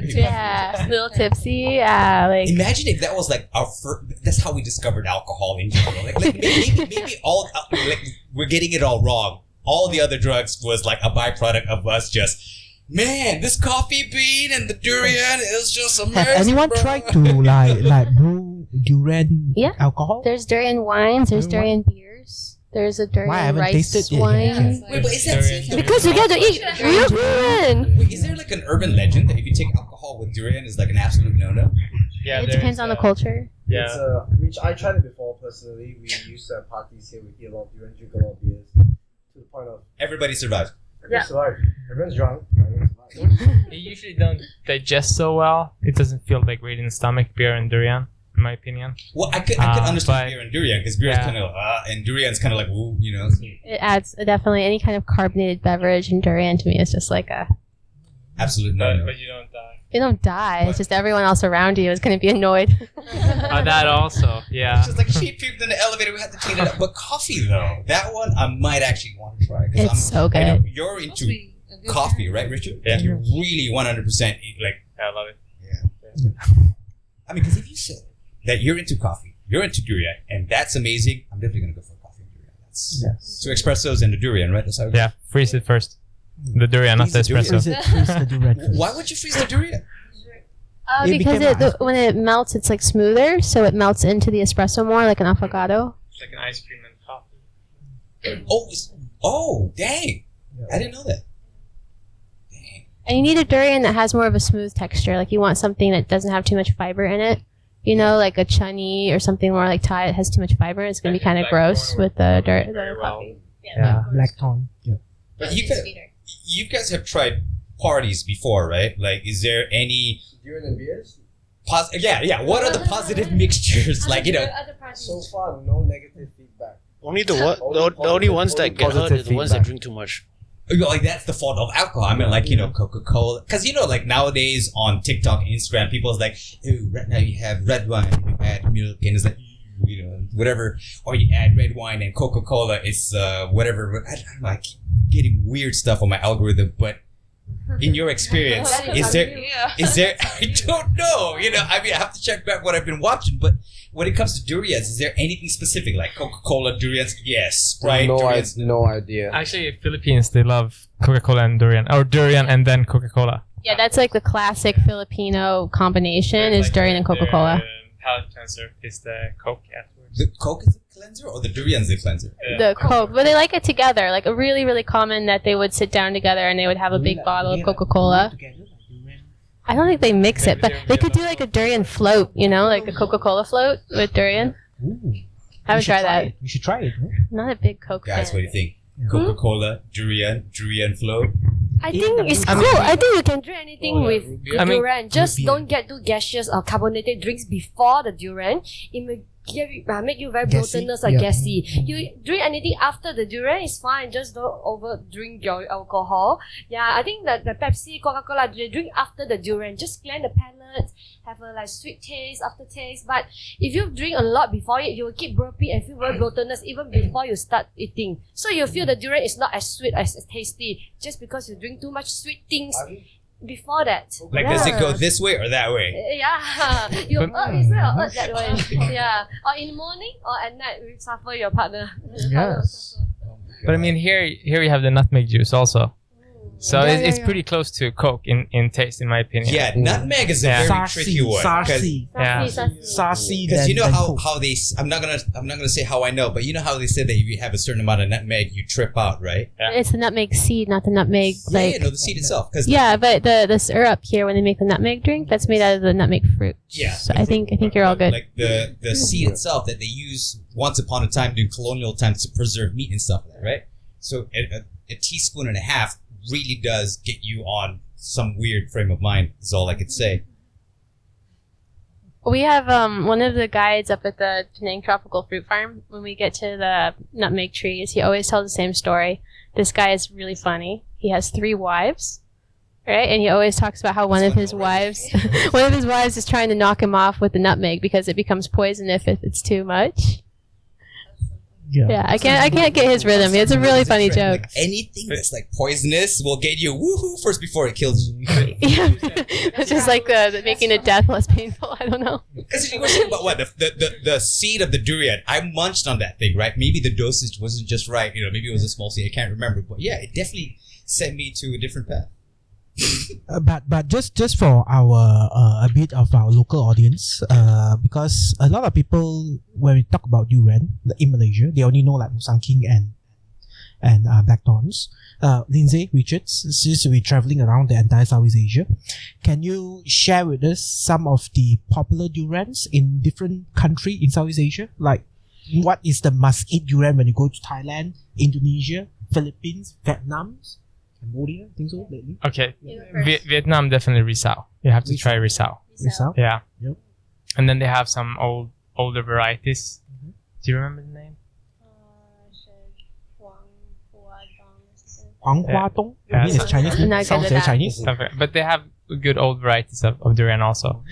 Yeah, a little tipsy. Yeah, like Imagine if that was like our first. That's how we discovered alcohol in general. Like maybe all like we're getting it all wrong. All the other drugs was like a byproduct of us just. Man, this coffee bean and the durian is just amazing. Have anyone bro. tried to like brew durian Yeah. alcohol? there's durian wines, there's Durian durian beers, there's a durian Why I haven't rice tasted it yet? wine. Wait, but is that season? Because you get to eat real durian. Wait, is there like an urban legend that if you take alcohol with durian is like an absolute no-no? Yeah, It depends on the culture. Yeah. It's which I tried it before personally. We used to have parties here. We eat a lot of durian, drink a lot of beers, to the point of Everybody survives. everyone's survived. Everyone's drunk. Everyone's survived. You usually don't digest so well. It doesn't feel like great in the stomach, beer and durian, in my opinion. Well, I could understand but- beer and durian because beer is yeah. kind of and durian's kind of like woo, you know. It adds definitely any kind of carbonated beverage, and durian to me is just like a. Absolutely no. But you don't die. You don't die. What? It's just everyone else around you is going to be annoyed. That also, yeah. It's just like she puked in the elevator. We had to clean it up. But coffee though, that one I might actually want to try. 'cause It's so I know good. you're Must into be a good coffee, time. right, Richard? Yeah. You're really 100% like. I love it. Yeah. I mean, because if you said that you're into coffee, you're into durian, and that's amazing, I'm definitely gonna go for coffee and durian. That's Yes. two espressos and the durian, right? That's how it goes. Yeah, freeze it first. The durian, not the Freeze the durian. espresso. Freeze the durian first. Why would you freeze the durian? It Because became ice when it melts, it's like smoother, so it melts into the espresso more, like an avocado. It's like an ice cream and coffee. Dang! I didn't know that. Dang. And you need a durian that has more of a smooth texture. Like you want something that doesn't have too much fiber in it. You know, like a chunny or something more like Thai. It has too much fiber. It's gonna be kind of gross with the very well. coffee. Yeah, blackthorn. Yeah. But you guys have tried parties before, right? Like, is there any Durian and beers? yeah. What are the positive mixtures? Like, you know, So far, no negative feedback. Only Only the only ones that get hurt positive are the ones that feedback. drink too much. like that's the fault of alcohol. I mean, like, you know, Coca-Cola. Because, you know, like nowadays on TikTok and Instagram, people's like, oh, right now you have red wine, you add milk, and it's like, you know, whatever. Or you add red wine and Coca-Cola, it's whatever. I don't know, I keep getting weird stuff on my algorithm, but in your experience, is there, I don't know, you know, I mean, I have to check back what I've been watching, but when it comes to durians, is there anything specific, like Coca-Cola durians? Yes. Sprite durians? No idea. Actually, Philippines, they love Coca-Cola and durian. Or durian and then Coca-Cola. Yeah, that's like the classic Filipino combination is durian and Coca-Cola. Palate cleanser is the Coke afterwards. The Coke is the cleanser or the durian's the cleanser? The Coke, but they like it together. Like a really, really common that they would sit down together and they would have a big bottle of Coca-Cola. I don't think they mix it, but they could do like a durian float, you know, like a Coca-Cola float with durian. I would try that. You should try it. Huh? Not a big Coke Guys, what fan. do you think? Coca-Cola, durian float? I think it's cool. I think you can drink anything with I mean, durian. Just beer. don't get too gaseous or carbonated drinks before the durian. It may make you very Gassy, bloatedness or yeah. gassy. You drink anything after the durian is fine. Just don't over drink your alcohol. Yeah, I think that the Pepsi, Coca-Cola, they drink after the durian. Just clean the palate, have a like sweet taste, aftertaste. But if you drink a lot before it, you will keep burpy and feel very bloatedness even before you start eating. So you feel the durian is not as sweet as tasty just because you drink too much sweet things before that. Like, does it go this way or that way? Yeah, you this way or that way. Yeah, or in the morning or at night, you suffer your partner. Yes. But I mean, here you have the nutmeg juice also. So it's pretty close to Coke in taste, in my opinion. Yeah, nutmeg is a Yeah. very tricky one. Sassy. Yeah. Sassy. Because you know than how, Coke. how they, I'm not gonna say how I know, but you know how they said that if you have a certain amount of nutmeg, you trip out, right? It's the nutmeg seed, not the nutmeg. Yeah, no, the seed itself. Cause Yeah, but the syrup here when they make the nutmeg drink, that's made out of the nutmeg fruit. Yeah. So I think you're all good. Like the seed itself that they use once upon a time during colonial times to preserve meat and stuff like that, right? So a teaspoon and a half really does get you on some weird frame of mind, is all I could say. We have one of the guides up at the Penang Tropical Fruit Farm. When we get to the nutmeg trees, he always tells the same story. This guy is really funny. He has 3 wives, right? And he always talks about how one of his wives is trying to knock him off with the nutmeg because it becomes poison if it's too much. Yeah, I can't get his rhythm. It's a really funny joke. Like anything that's like poisonous will get you woohoo first before it kills you. Yeah, it's just like the making the death less painful. I don't know. Because you were saying about what the seed of the durian, I munched on that thing, right? Maybe the dosage wasn't just right. You know, maybe it was a small seed. I can't remember, but yeah, it definitely sent me to a different path. But just for our a bit of our local audience, because a lot of people when we talk about durian in Malaysia, they only know like Musang King and blackthorns. Lindsay, Richards, since we're traveling around the entire Southeast Asia, can you share with us some of the popular durians in different countries in Southeast Asia? Like, what is the must-eat durian when you go to Thailand, Indonesia, Philippines, Vietnam, Cambodia? I think so lately. Okay, Vietnam definitely risao. You have to try risao. Result? Yeah. Yep. And then they have some older varieties. Do you remember the name? Huang Hua Dong? Yeah, I mean, it's Chinese. I'm not good Sounds at very that. Chinese. Okay. But they have good old varieties of durian also.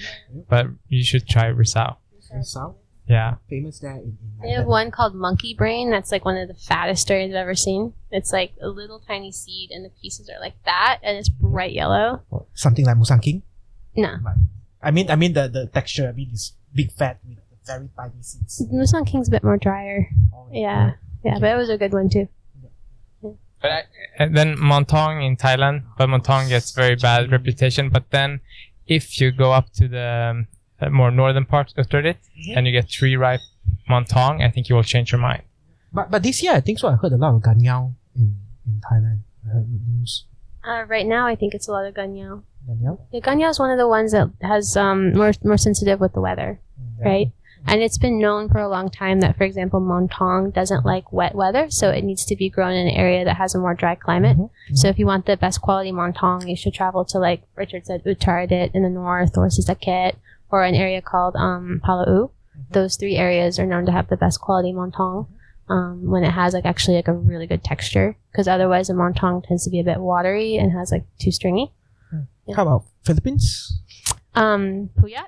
But you should try risao. Result? Yeah. Famous there in They have one called monkey brain. That's like one of the fattest durians I've ever seen. It's like a little tiny seed, and the pieces are like that, and it's bright yellow. something like Musang King. No, I mean the texture. I mean, it's big fat with very tiny seeds. Musang King's a bit more drier. Yeah, but it was a good one too. And then Montong in Thailand, but Montong gets very bad reputation. But then, if you go up to the more northern part of Turdit and you get tree ripe Montong, I think you will change your mind. But this year, I think so. I heard a lot of Ganyao in Thailand. I heard news. Right now, I think it's a lot of Ganyao. Ganyao? Yeah, Ganyao is one of the ones that has more sensitive with the weather, right? And it's been known for a long time that, for example, Montong doesn't like wet weather, so it needs to be grown in an area that has a more dry climate. So if you want the best quality Montong, you should travel to, like Richard said, Uttaradit in the north, or Sisaket, or an area called Palau. Those three areas are known to have the best quality Montong when it has like actually like a really good texture, because otherwise the Montong tends to be a bit watery and has like too stringy. Yeah. How about Philippines? Puyat,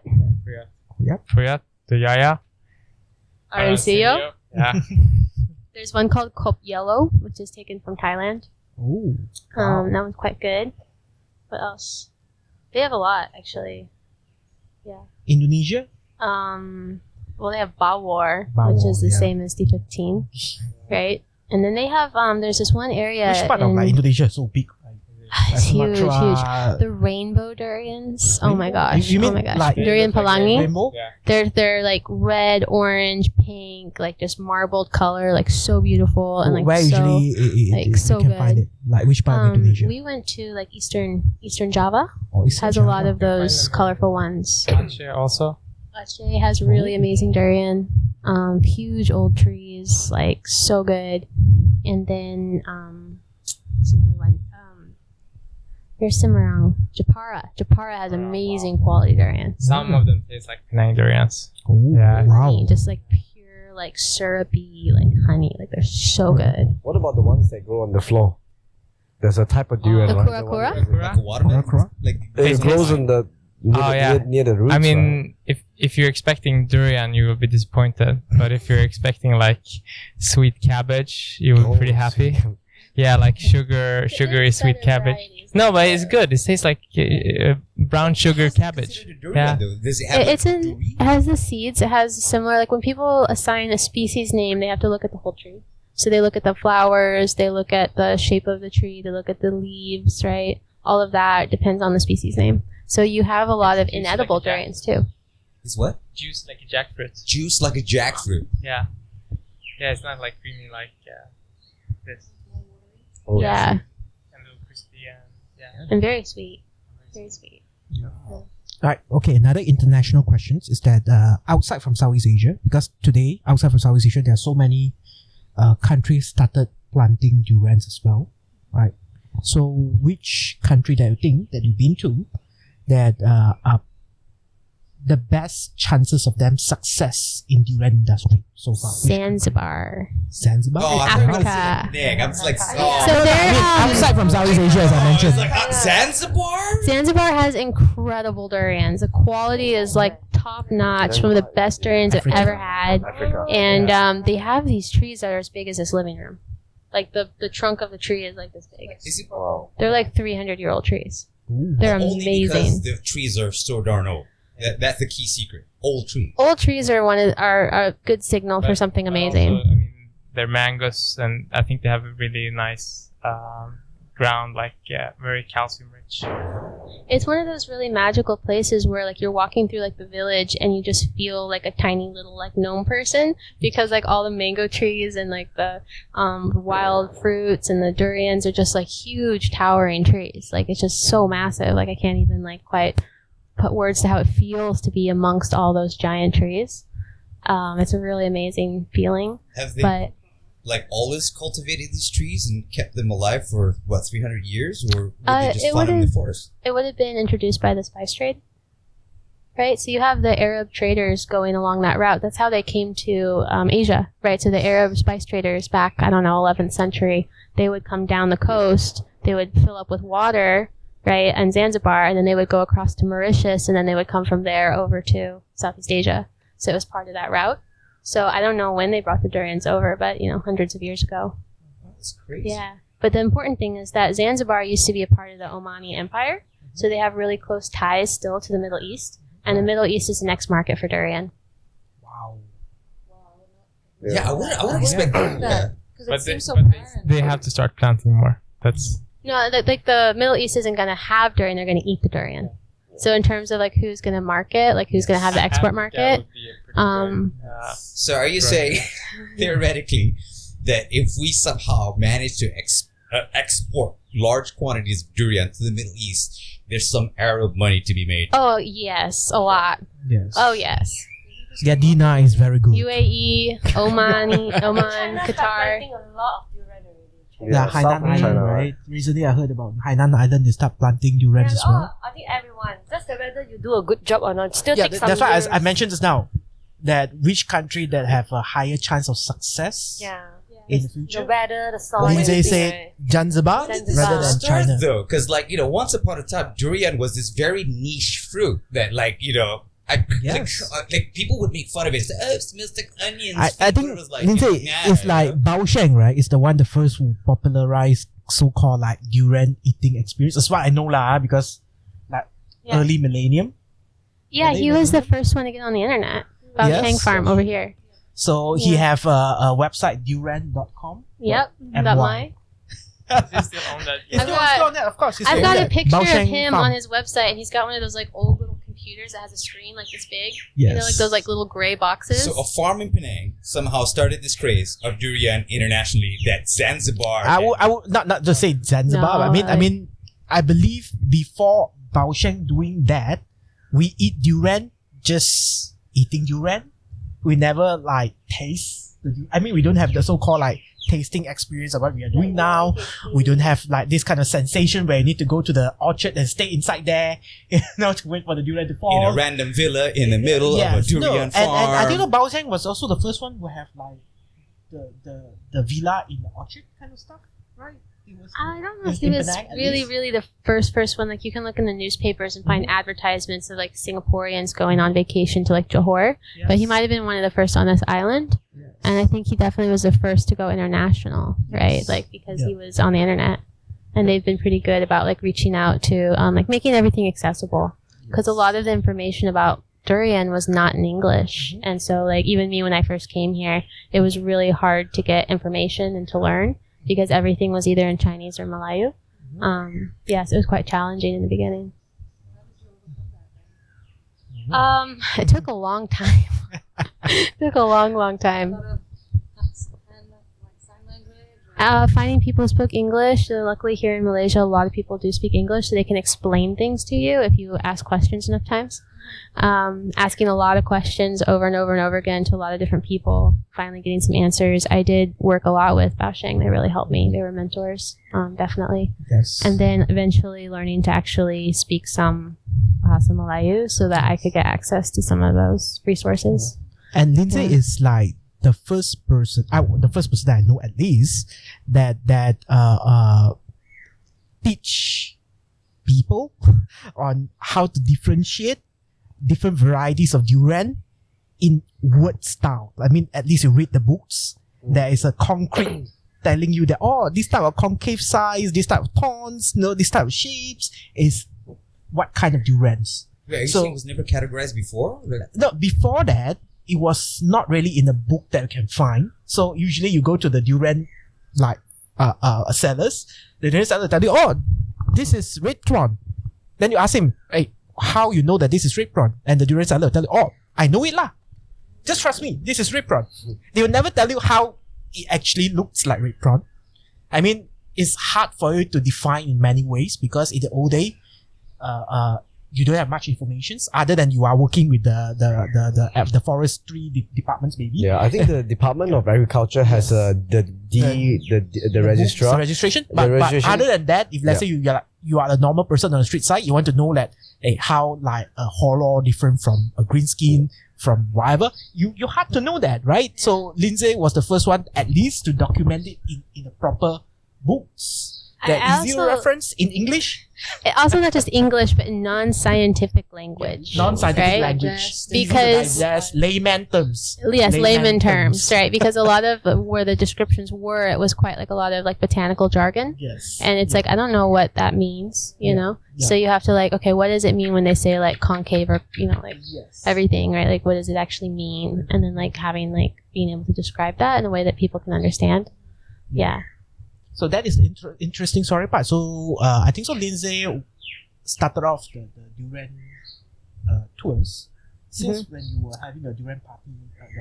Puyat, the Yaya. Arancillo. Yeah. There's one called Kop Yellow, which is taken from Thailand. Oh, That one's quite good. What else? They have a lot, actually. Yeah. Indonesia? Well, they have Bawor, Bawor, which is the yeah. same as D15, right? And then they have, there's this one area. Which part of like Indonesia is so big? It's huge, Sumatra. huge. The rainbow durians. Oh my Rainbow? gosh. You mean oh my gosh. like Durian Pelangi. Rainbow? They're like red, orange, pink, like just marbled color, like so beautiful and like Where so. usually like, so you can find good. it? Like which part of Indonesia? We went to like Eastern Java. Or East Has a Java? lot of those colorful ones. Aceh also. Aceh has really amazing durian. Huge old trees, like so good. And then there's another one. Here's Semarang. Japara has amazing quality durian. Some of them taste like Penang durians. Oh, Yeah. wow. Honey, just like pure, like syrupy, like honey. Like they're so good. What about the ones that grow on the floor? There's a type of durian, The right? kura kura? Like a watermelon? Kura? Like It grows in the near the roots. I right? mean, if you're expecting durian, you will be disappointed. But if you're expecting like sweet cabbage, you will be pretty happy. Yeah, like sugary sweet cabbage. No, but it's good. It tastes like brown sugar cabbage. Yeah. Does it have It has the seeds. It has similar, like when people assign a species name, they have to look at the whole tree. So they look at the flowers, they look at the shape of the tree, they look at the leaves, right? All of that depends on the species name. So you have a lot of inedible durians too. It's what? Juice like a jackfruit. Juice like a jackfruit. Yeah. Yeah, it's not like creamy like this. Oh, Yeah. And a little crispy and And very sweet. Very sweet. Right. Okay. Another international question is that outside from Southeast Asia, because today outside from Southeast Asia, there are so many countries started planting durians as well, right? So, which country that you think that you've been to that are the best chances of them success in durian industry so far? Zanzibar. Zanzibar. Oh, I Africa. thought it was the same thing. I'm just like, So oh, they're outside from Southeast Asia, as I it's mentioned. like Zanzibar? Zanzibar has incredible durians. The quality is like top notch, one of the best durians I've ever had. Africa. And they have these trees that are as big as this living room. Like the trunk of the tree is like this big. Is it Wow. They're like 300-year-old trees. Ooh. They're only amazing. because the trees are so darn old? That's the key secret. Old trees. Old trees are are a good signal for something amazing. Also, I mean, they're mangoes, and I think they have a really nice ground, like very calcium rich. It's one of those really magical places where like you're walking through like the village and you just feel like a tiny little like gnome person, because like all the mango trees and like the wild fruits and the durians are just like huge towering trees. Like it's just so massive. Like I can't even like quite put words to how it feels to be amongst all those giant trees. It's a really amazing feeling. Have they But like always cultivated these trees and kept them alive for 300 years, or were they just it found in the would've- forest? it would have been introduced by the spice trade, right? So you have the Arab traders going along that route. That's how they came to Asia, right? So the Arab spice traders back, I don't know, 11th century, they would come down the coast, they would fill up with water, right, and Zanzibar, and then they would go across to Mauritius, and then they would come from there over to Southeast Asia. So it was part of that route. So I don't know when they brought the durians over, but, hundreds of years ago. That's crazy. Yeah. But the important thing is that Zanzibar used to be a part of the Omani Empire, so they have really close ties still to the Middle East, and the Middle East is the next market for durian. Wow. Yeah, I would expect that. Yeah. Because But it seems so they barren. they have to start planting more. That's No, like the Middle East isn't going to have durian, they're going to eat the durian. So in terms of like who's going to market, like who's going to have the export market, So are you saying theoretically that if we somehow manage to export large quantities of durian to the Middle East, there's some Arab money to be made? oh yes, a lot. Yes. Oh yes. Yeah, Dina is very good. UAE, Oman, Qatar. Yeah, South Hainan of Island, China, right? Recently I heard about Hainan Island, they start planting durians as well. I think everyone. Just whether you do a good job or not. Still Yeah, take some that's why years. I mentioned just now that which country that have a higher chance of success Yeah. in the The future. weather, the soil. Lindsay everything, said right? Zanzibar Zanzibar. rather than China. Though, because once upon a time, durian was this very niche fruit that Yes. like people would make fun of it. Say, oh, it smells like onions. I People think was like, Lindsay, nah, it's like Baosheng, right? It's the one the first who popularized so-called like durian eating experience. That's what I know lah, because like Yeah. early millennium. Yeah, Are they he was the recommended? first one to get on the internet. Bao Yes. Sheng Farm over here. So he Yeah. have a website durian.com. Yep. And Got why? mine. they still own that. It's I've still, got- still on that, of course. It's I've still got on a that. picture of Baosheng him Farm. on his website, and he's got one of those like old little computers that has a screen like this big. Yes. Like those like little gray boxes. So a farm in Penang somehow started this craze of durian internationally that Zanzibar. I would not just say Zanzibar. No, but I mean, I believe before Baosheng doing that, we eat durian just eating durian. We never like taste. I mean, we don't have the so-called like tasting experience of what we are doing now. We don't have like this kind of sensation where you need to go to the orchard and stay inside there, to wait for the durian to fall. in a random villa in the middle of a durian farm. And I think the Baosheng was also the first one who have like the villa in the orchard kind of stuff, right? It was, I don't know in if he was Penang, at really, least. really the first one. Like you can look in the newspapers and find advertisements of like Singaporeans going on vacation to like Johor, but he Yes. might have been one of the first on this island. Yes. And I think he definitely was the first to go international, right? Yes. Like because Yeah. he was on the internet, and they've been pretty good about like reaching out to like making everything accessible. Because a lot of the information about durian was not in English, and so like even me when I first came here, it was really hard to get information and to learn because everything was either in Chinese or Malayu. Yes, it was quite challenging in the beginning. It took a long time. It took a long time. Finding people who spoke English. So luckily here in Malaysia, a lot of people do speak English, so they can explain things to you if you ask questions enough times. Asking a lot of questions over and over and over again to a lot of different people, finally getting some answers. I did work a lot with Baosheng. They really helped me. They were mentors, definitely. Yes. And then eventually learning to actually speak some Bahasa Melayu so that I could get access to some of those resources. And Lindsay Yeah. is like the first person that I know at least that teach people on how to differentiate different varieties of durian in word style. I mean, at least you read the books. There is a concrete telling you that this type of concave size, this type of thorns, this type of shapes is what kind of durians. Wait, are you So- saying it was never categorized before? No, before that, it was not really in a book that you can find. So usually you go to the durian like sellers, the durian seller tell you, oh, this is red prawn. Then you ask him, hey, how you know that this is red prawn? And the durian seller will tell you, oh, I know it lah. Just trust me, this is red prawn. They will never tell you how it actually looks like red prawn. I mean, it's hard for you to define in many ways because in the old day, you don't have much information other than you are working with the forestry departments, maybe. Yeah, I think the Department of Agriculture has the registrar. The registration. But other than that, if let's say you are a normal person on the street side, you want to know that how like a horror different from a green skin, from whatever, you had to know that, right? So Lindsay was the first one at least to document it in a proper books. There is zero reference in English. Also not just English, but in non-scientific language. Non-scientific right? language. Because layman terms. Yes, layman terms, right? Because a lot of where the descriptions were, it was quite like a lot of like botanical jargon. Yes. And it's like, I don't know what that means, you know? Yeah. So you have to like, okay, what does it mean when they say like concave or, you know, like everything, right? Like what does it actually mean? And then like having like being able to describe that in a way that people can understand. Yeah. So that is the interesting story part. So I think so Lindsay started off the durian tours since when you were having a durian party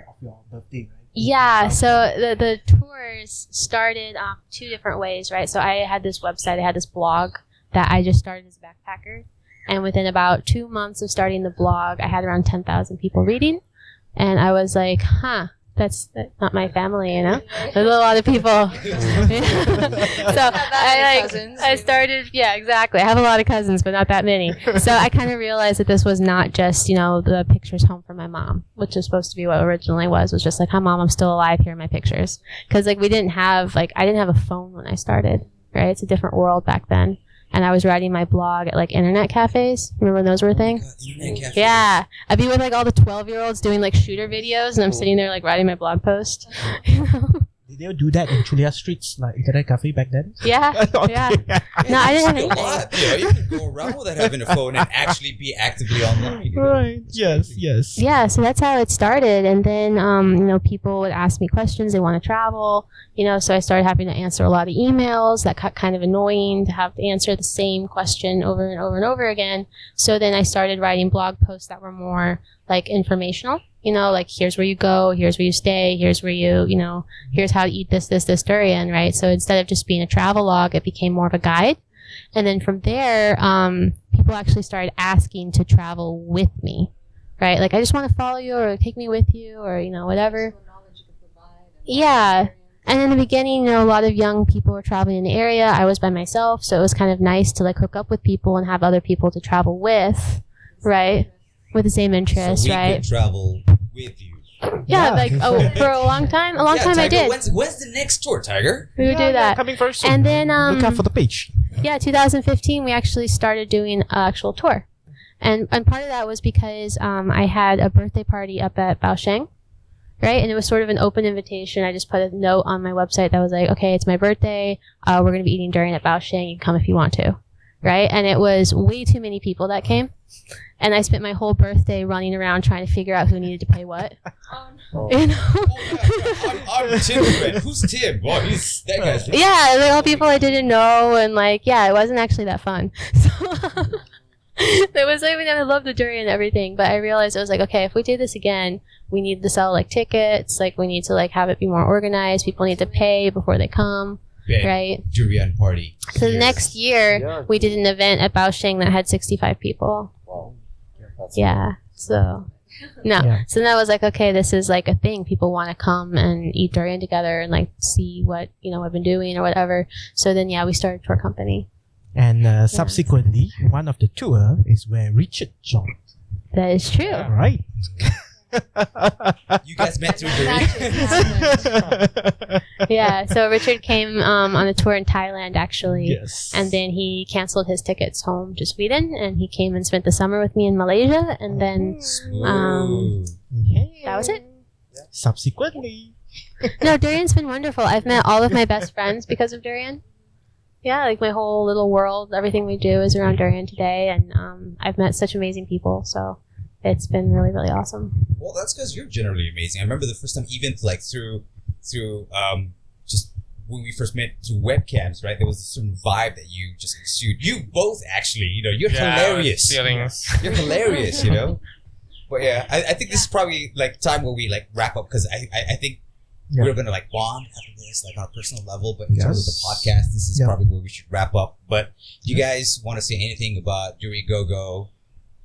of your birthday, right? Yeah, so the tours started 2 different ways, right? So I had this website, I had this blog that I just started as a backpacker. And within about 2 months of starting the blog, I had around 10,000 people reading. And I was like, that's not my family, you know? There's a lot of people. So I started, yeah, exactly. I have a lot of cousins, but not that many. So I kind of realized that this was not just, you know, the pictures home from my mom, which is supposed to be what originally was just like, hi mom, I'm still alive, here are my pictures. Because like I didn't have a phone when I started, right? It's a different world back then. And I was writing my blog at like internet cafes. Remember when those were a thing? Internet cafes. Yeah. I'd be with like all the 12-year-olds doing like shooter videos and I'm sitting there like writing my blog post. You know? Did they do that in Julia Streets, like internet cafe back then? Yeah. Yeah. No, I didn't have anything. A lot. You know, you can go around without having a phone and actually be actively online. You know? Right. Yes. Yes. Yeah. So that's how it started. And then, you know, people would ask me questions. They want to travel, you know, so I started having to answer a lot of emails. That got kind of annoying to have to answer the same question over and over and over again. So then I started writing blog posts that were more like informational. You know, like here's where you go, here's where you stay, here's where you know, here's how to eat this durian, right? So instead of just being a travel log, it became more of a guide. And then from there, people actually started asking to travel with me, right? Like, I just want to follow you or take me with you or, you know, whatever. Yeah. And in the beginning, you know, a lot of young people were traveling in the area. I was by myself, so it was kind of nice to like hook up with people and have other people to travel with, right? With the same interests, so we right? could travel with you. Yeah, like for a long time. Tiger, I did. When's the next tour, Tiger? We would do that. Coming first soon. And then look out for the page. Yeah, 2015 we actually started doing an actual tour. And part of that was because I had a birthday party up at Baosheng, right? And it was sort of an open invitation. I just put a note on my website that was like, okay, it's my birthday. We're going to be eating durian at Baosheng. You can come if you want to, right? And it was way too many people that came. And I spent my whole birthday running around trying to figure out who needed to pay what. You know? I'm Tim's friend. Who's Tim? Boy, that guy's... Yeah, like all people I didn't know, and like, yeah, it wasn't actually that fun. So it was like, I love the durian and everything, but I realized I was like, okay, if we do this again, we need to sell like tickets, like we need to like have it be more organized. People need to pay before they come. Big right? Durian party. So the next year, we did an event at Baosheng that had 65 people. Wow. Yeah. So, no. Yeah. So then I was like, okay, this is like a thing. People want to come and eat durian together and like see what, you know, I've been doing or whatever. So then, yeah, we started a tour company. And subsequently, one of the tour is where Richard joined. That is true. Right. You guys met through durian. Yeah, so Richard came on a tour in Thailand actually. Yes. And then he canceled his tickets home to Sweden and he came and spent the summer with me in Malaysia and then that was it. Subsequently. No, durian's been wonderful. I've met all of my best friends because of durian. Yeah, like my whole little world, everything we do is around durian today and I've met such amazing people, so it's been really, really awesome. Well, that's because you're generally amazing. I remember the first time, even like through just when we first met through webcams, right? There was a certain vibe that you just exude. You both actually, you're hilarious. You're hilarious, But yeah, I think this is probably like time where we like wrap up because I think we're gonna like bond after this, like on a personal level. But in terms of the podcast, this is probably where we should wrap up. But do you guys want to say anything about Durigogo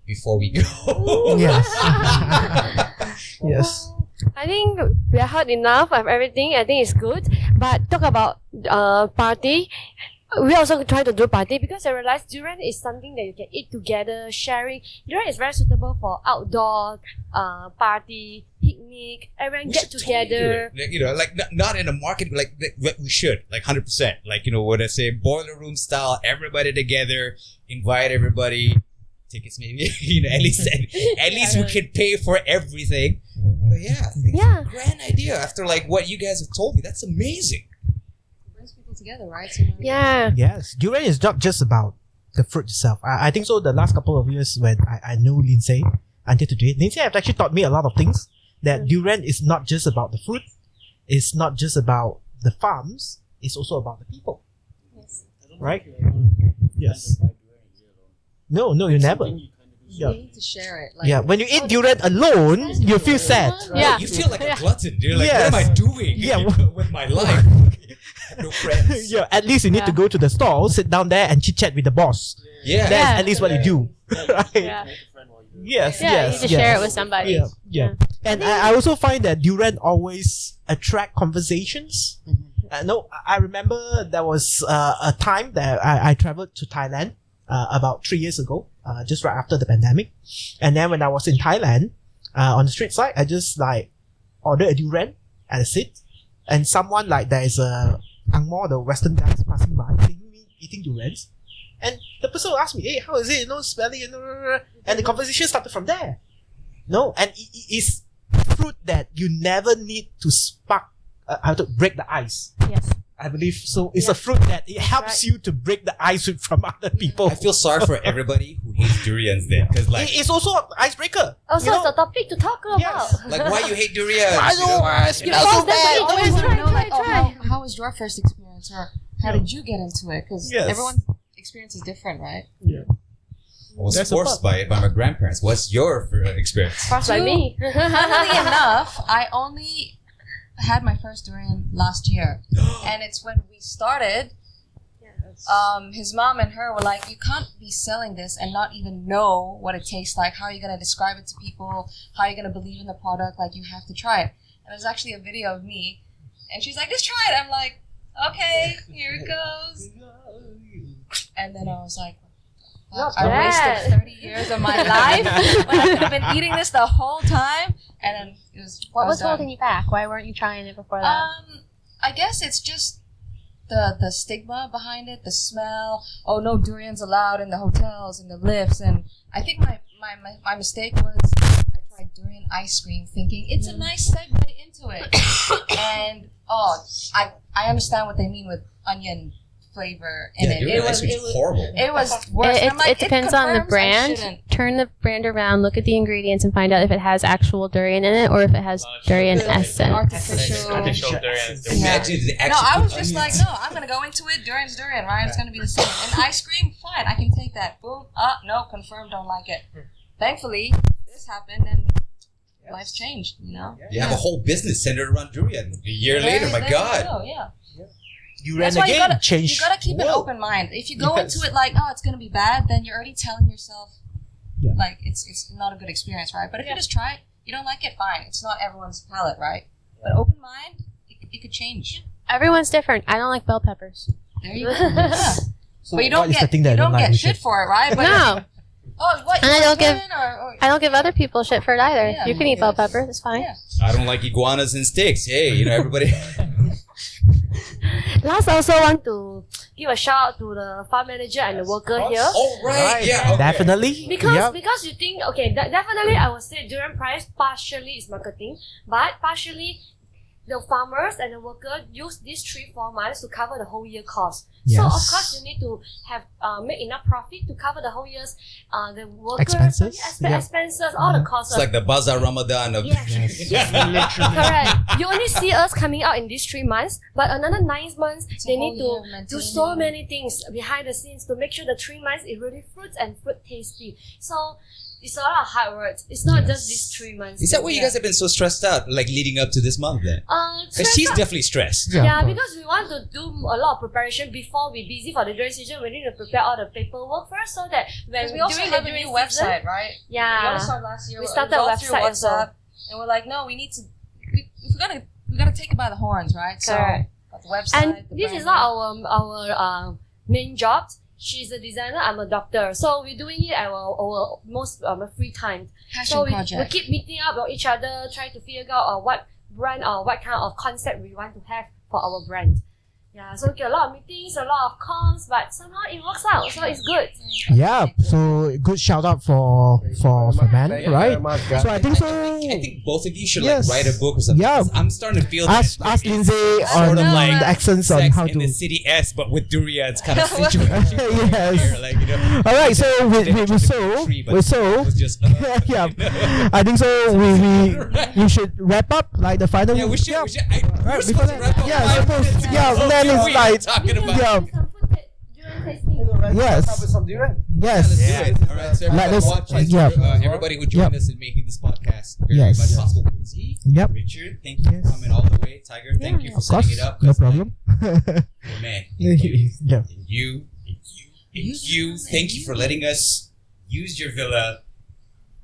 before we go? Yes. Yes. I think we have heard enough of everything. I think it's good. But talk about party. We also try to do party because I realized durian is something that you can eat together, sharing. Durian is very suitable for outdoor party, picnic. Everyone get together. Totally do it. Like not in a market. Like we should, like 100%. Like what I say, boiler room style. Everybody together. Invite everybody. Tickets maybe. At least we can pay for everything. But yeah, I think it's a grand idea. After like what you guys have told me, that's amazing. Together, right? So Yes, durian is not just about the fruit itself. I think so. The last couple of years when I know Lindsay until today, Lindsay has actually taught me a lot of things. That durian is not just about the fruit. It's not just about the farms. It's also about the people. Yes. Right? Yes. No, you never. You need to share it. Yeah, when you eat durian alone, you feel sad. Yeah. You feel like a glutton. You're like, what am I doing with my life? I have no friends. Yeah, at least you need to go to the stall, sit down there and chit chat with the boss. Yeah. That's at least what you do. Right? Yeah. Yes, Yeah, you need to share it with somebody. Yeah. And I also find that durian always attract conversations. No, I remember there was a time that I traveled to Thailand about 3 years ago, just right after the pandemic. And then when I was in Thailand, on the street side, I just like ordered a durian at a seat. And someone like there is a Angmo, the Western guys passing by, eating durians. And the person will ask me, hey, how is it? Smelly. And the conversation started from there. No, and it is fruit that you never need to spark, to break the ice. Yes. I believe so. It's a fruit that it helps you to break the ice from other people. I feel sorry for everybody who hates durians then, because like It's also an icebreaker. Also, it's a topic to talk about. Yes. like why you hate durians? I know, so bad. always want to know, like, try. how was your first experience, or how did you get into it? Because everyone's experience is different, right? I was forced by it by my grandparents. What's your experience? Forced by me. Funnily enough, I only had my first durian last year, and it's when we started. His mom and her were like, you can't be selling this and not even know what it tastes like. How are you going to describe it to people? How are you going to believe in the product? Like, you have to try it. And there's actually a video of me, and she's like, just try it. I'm like, okay, here it goes. And then I was like, Not I bad. wasted 30 years of my life when I could have been eating this the whole time. And then it was. What I was done. holding you back? Why weren't you trying it before that? I guess it's just the stigma behind it, the smell. Oh no, durians allowed in the hotels and the lifts, and I think my mistake was I tried durian ice cream thinking it's a nice segue into it, and I understand what they mean with onion flavor in it. Durian It ice was cream is horrible. it was worse. And I'm like, it depends on the confirms I brand. shouldn't. Turn the brand around, look at the ingredients, and find out if it has actual durian in it or if it has durian essence. Artificial. Imagine the No, actual I was put just like, onions. no, I'm gonna go into it. Durian's durian, right? It's gonna be the same. And ice cream, fine, I can take that. Boom, no, confirmed, don't like it. Thankfully, this happened and life's changed. You have a whole business centered around durian. A year later, my There God. you go, yeah. Durian That's why you again gotta, changed. you gotta keep an Whoa. open mind. If you go Yes. into it like, oh, it's gonna be bad, then you're already telling yourself, Yeah. like, it's not a good experience, right? But if you just try it, you don't like it, fine. It's not everyone's palate, right? But open mind, it could change. Everyone's different. I don't like bell peppers. There you go. Yeah. So But you don't what is the get thing that you I don't like get with shit it? for it, right? But No, oh, what? And I you don't give- want or I don't give other people shit for it either. Yeah. You can eat bell peppers. It's fine. Yeah. I don't like iguanas and steaks. Hey, everybody. Last, I also want to give a shout out to the farm manager and the worker here. Oh, right. Yeah. Okay. Definitely. Because Yep. because you think, okay, definitely I would say durian price partially is marketing, but partially the farmers and the worker use these 3-4 months to cover the whole year cost. So of Yes. course you need to have make enough profit to cover the whole year's the workers Expenses? Yeah. expenses, all the costs. It's like the Bazaar Ramadan of Yes. Correct. You only see us coming out in these 3 months, but another 9 months they need to do so many things behind the scenes to make sure the 3 months it really fruits and fruit tasty. So it's a lot of hard work. It's not just these 3 months. Is that why you guys have been so stressed out, like leading up to this month then? Because stressed she's out. definitely stressed. Yeah, because we want to do a lot of preparation before we're busy for the durian season. We need to prepare all the paperwork first so that when Because we also during have the a new durian season, website, right? We yeah, only started last year. We It started was all a through website also. WhatsApp, and we're like, no, we need to. We gotta take it by the horns, right? Correct. So got the website. and the this is branding. not our main job. She's a designer. I'm a doctor. So we're doing it at our most free time. Passion So we project. keep meeting up with each other, trying to figure out what brand or what kind of concept we want to have for our brand. Yeah, so we get a lot of meetings, a lot of calls, but somehow it works out, so it's good. Yeah, so good shout out for man, Thank you right? very much, guys. So I think so. I think both of you should Yes. like write a book or something. Yeah. 'Cause I'm starting to feel Ask that there is Lindsay sort on of like the accents on Sex how in to. the City S, but with durians kind of situation. Yes. Here, like, you know, All right, so they tried to so be free, but we so it was just, yeah. you know. I think so. We should wrap up like the final. Yeah, we should. Yeah. We should. We're Right, supposed to before wrap that- up yeah, 5 suppose- minutes. yeah, Oh, then what it's are we like- talking about? Yeah. Some food during tasting. Yes. Let's have some durian. Yes. Let's do it. All right, so Let everybody us- watching, yeah. everybody who joined us in making this podcast, very Yes. much possible. Lindsay, Yep. Richard, thank you Yes. for coming all the way. Tiger, thank you for Of setting course, it up. no 'cause, problem. like, oh, man, Yeah. you, thank you for letting us use your villa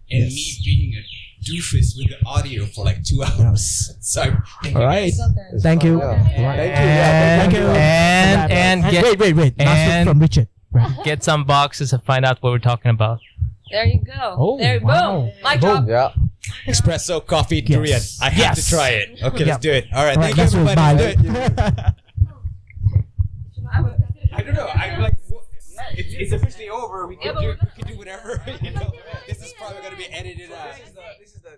and Yes. me being a doofus with the audio for like 2 hours. So, thank All you right. guys. Thank you. Yeah. Right. Thank you. Yeah, Thank you. And get Wait. Last word and- from Richard. Right. get some boxes and find out what we're talking about. There you go. Oh, there, wow. boom. Mic drop. Yeah. Espresso, coffee, durian. I have Yes. to try it. Okay, Yeah. let's do it. All right, All thank right, you, that's everybody. it. Let's do it. Bye. I don't know. I'm like, it's officially over. We can do whatever. You know, this is probably gonna be edited out. This is the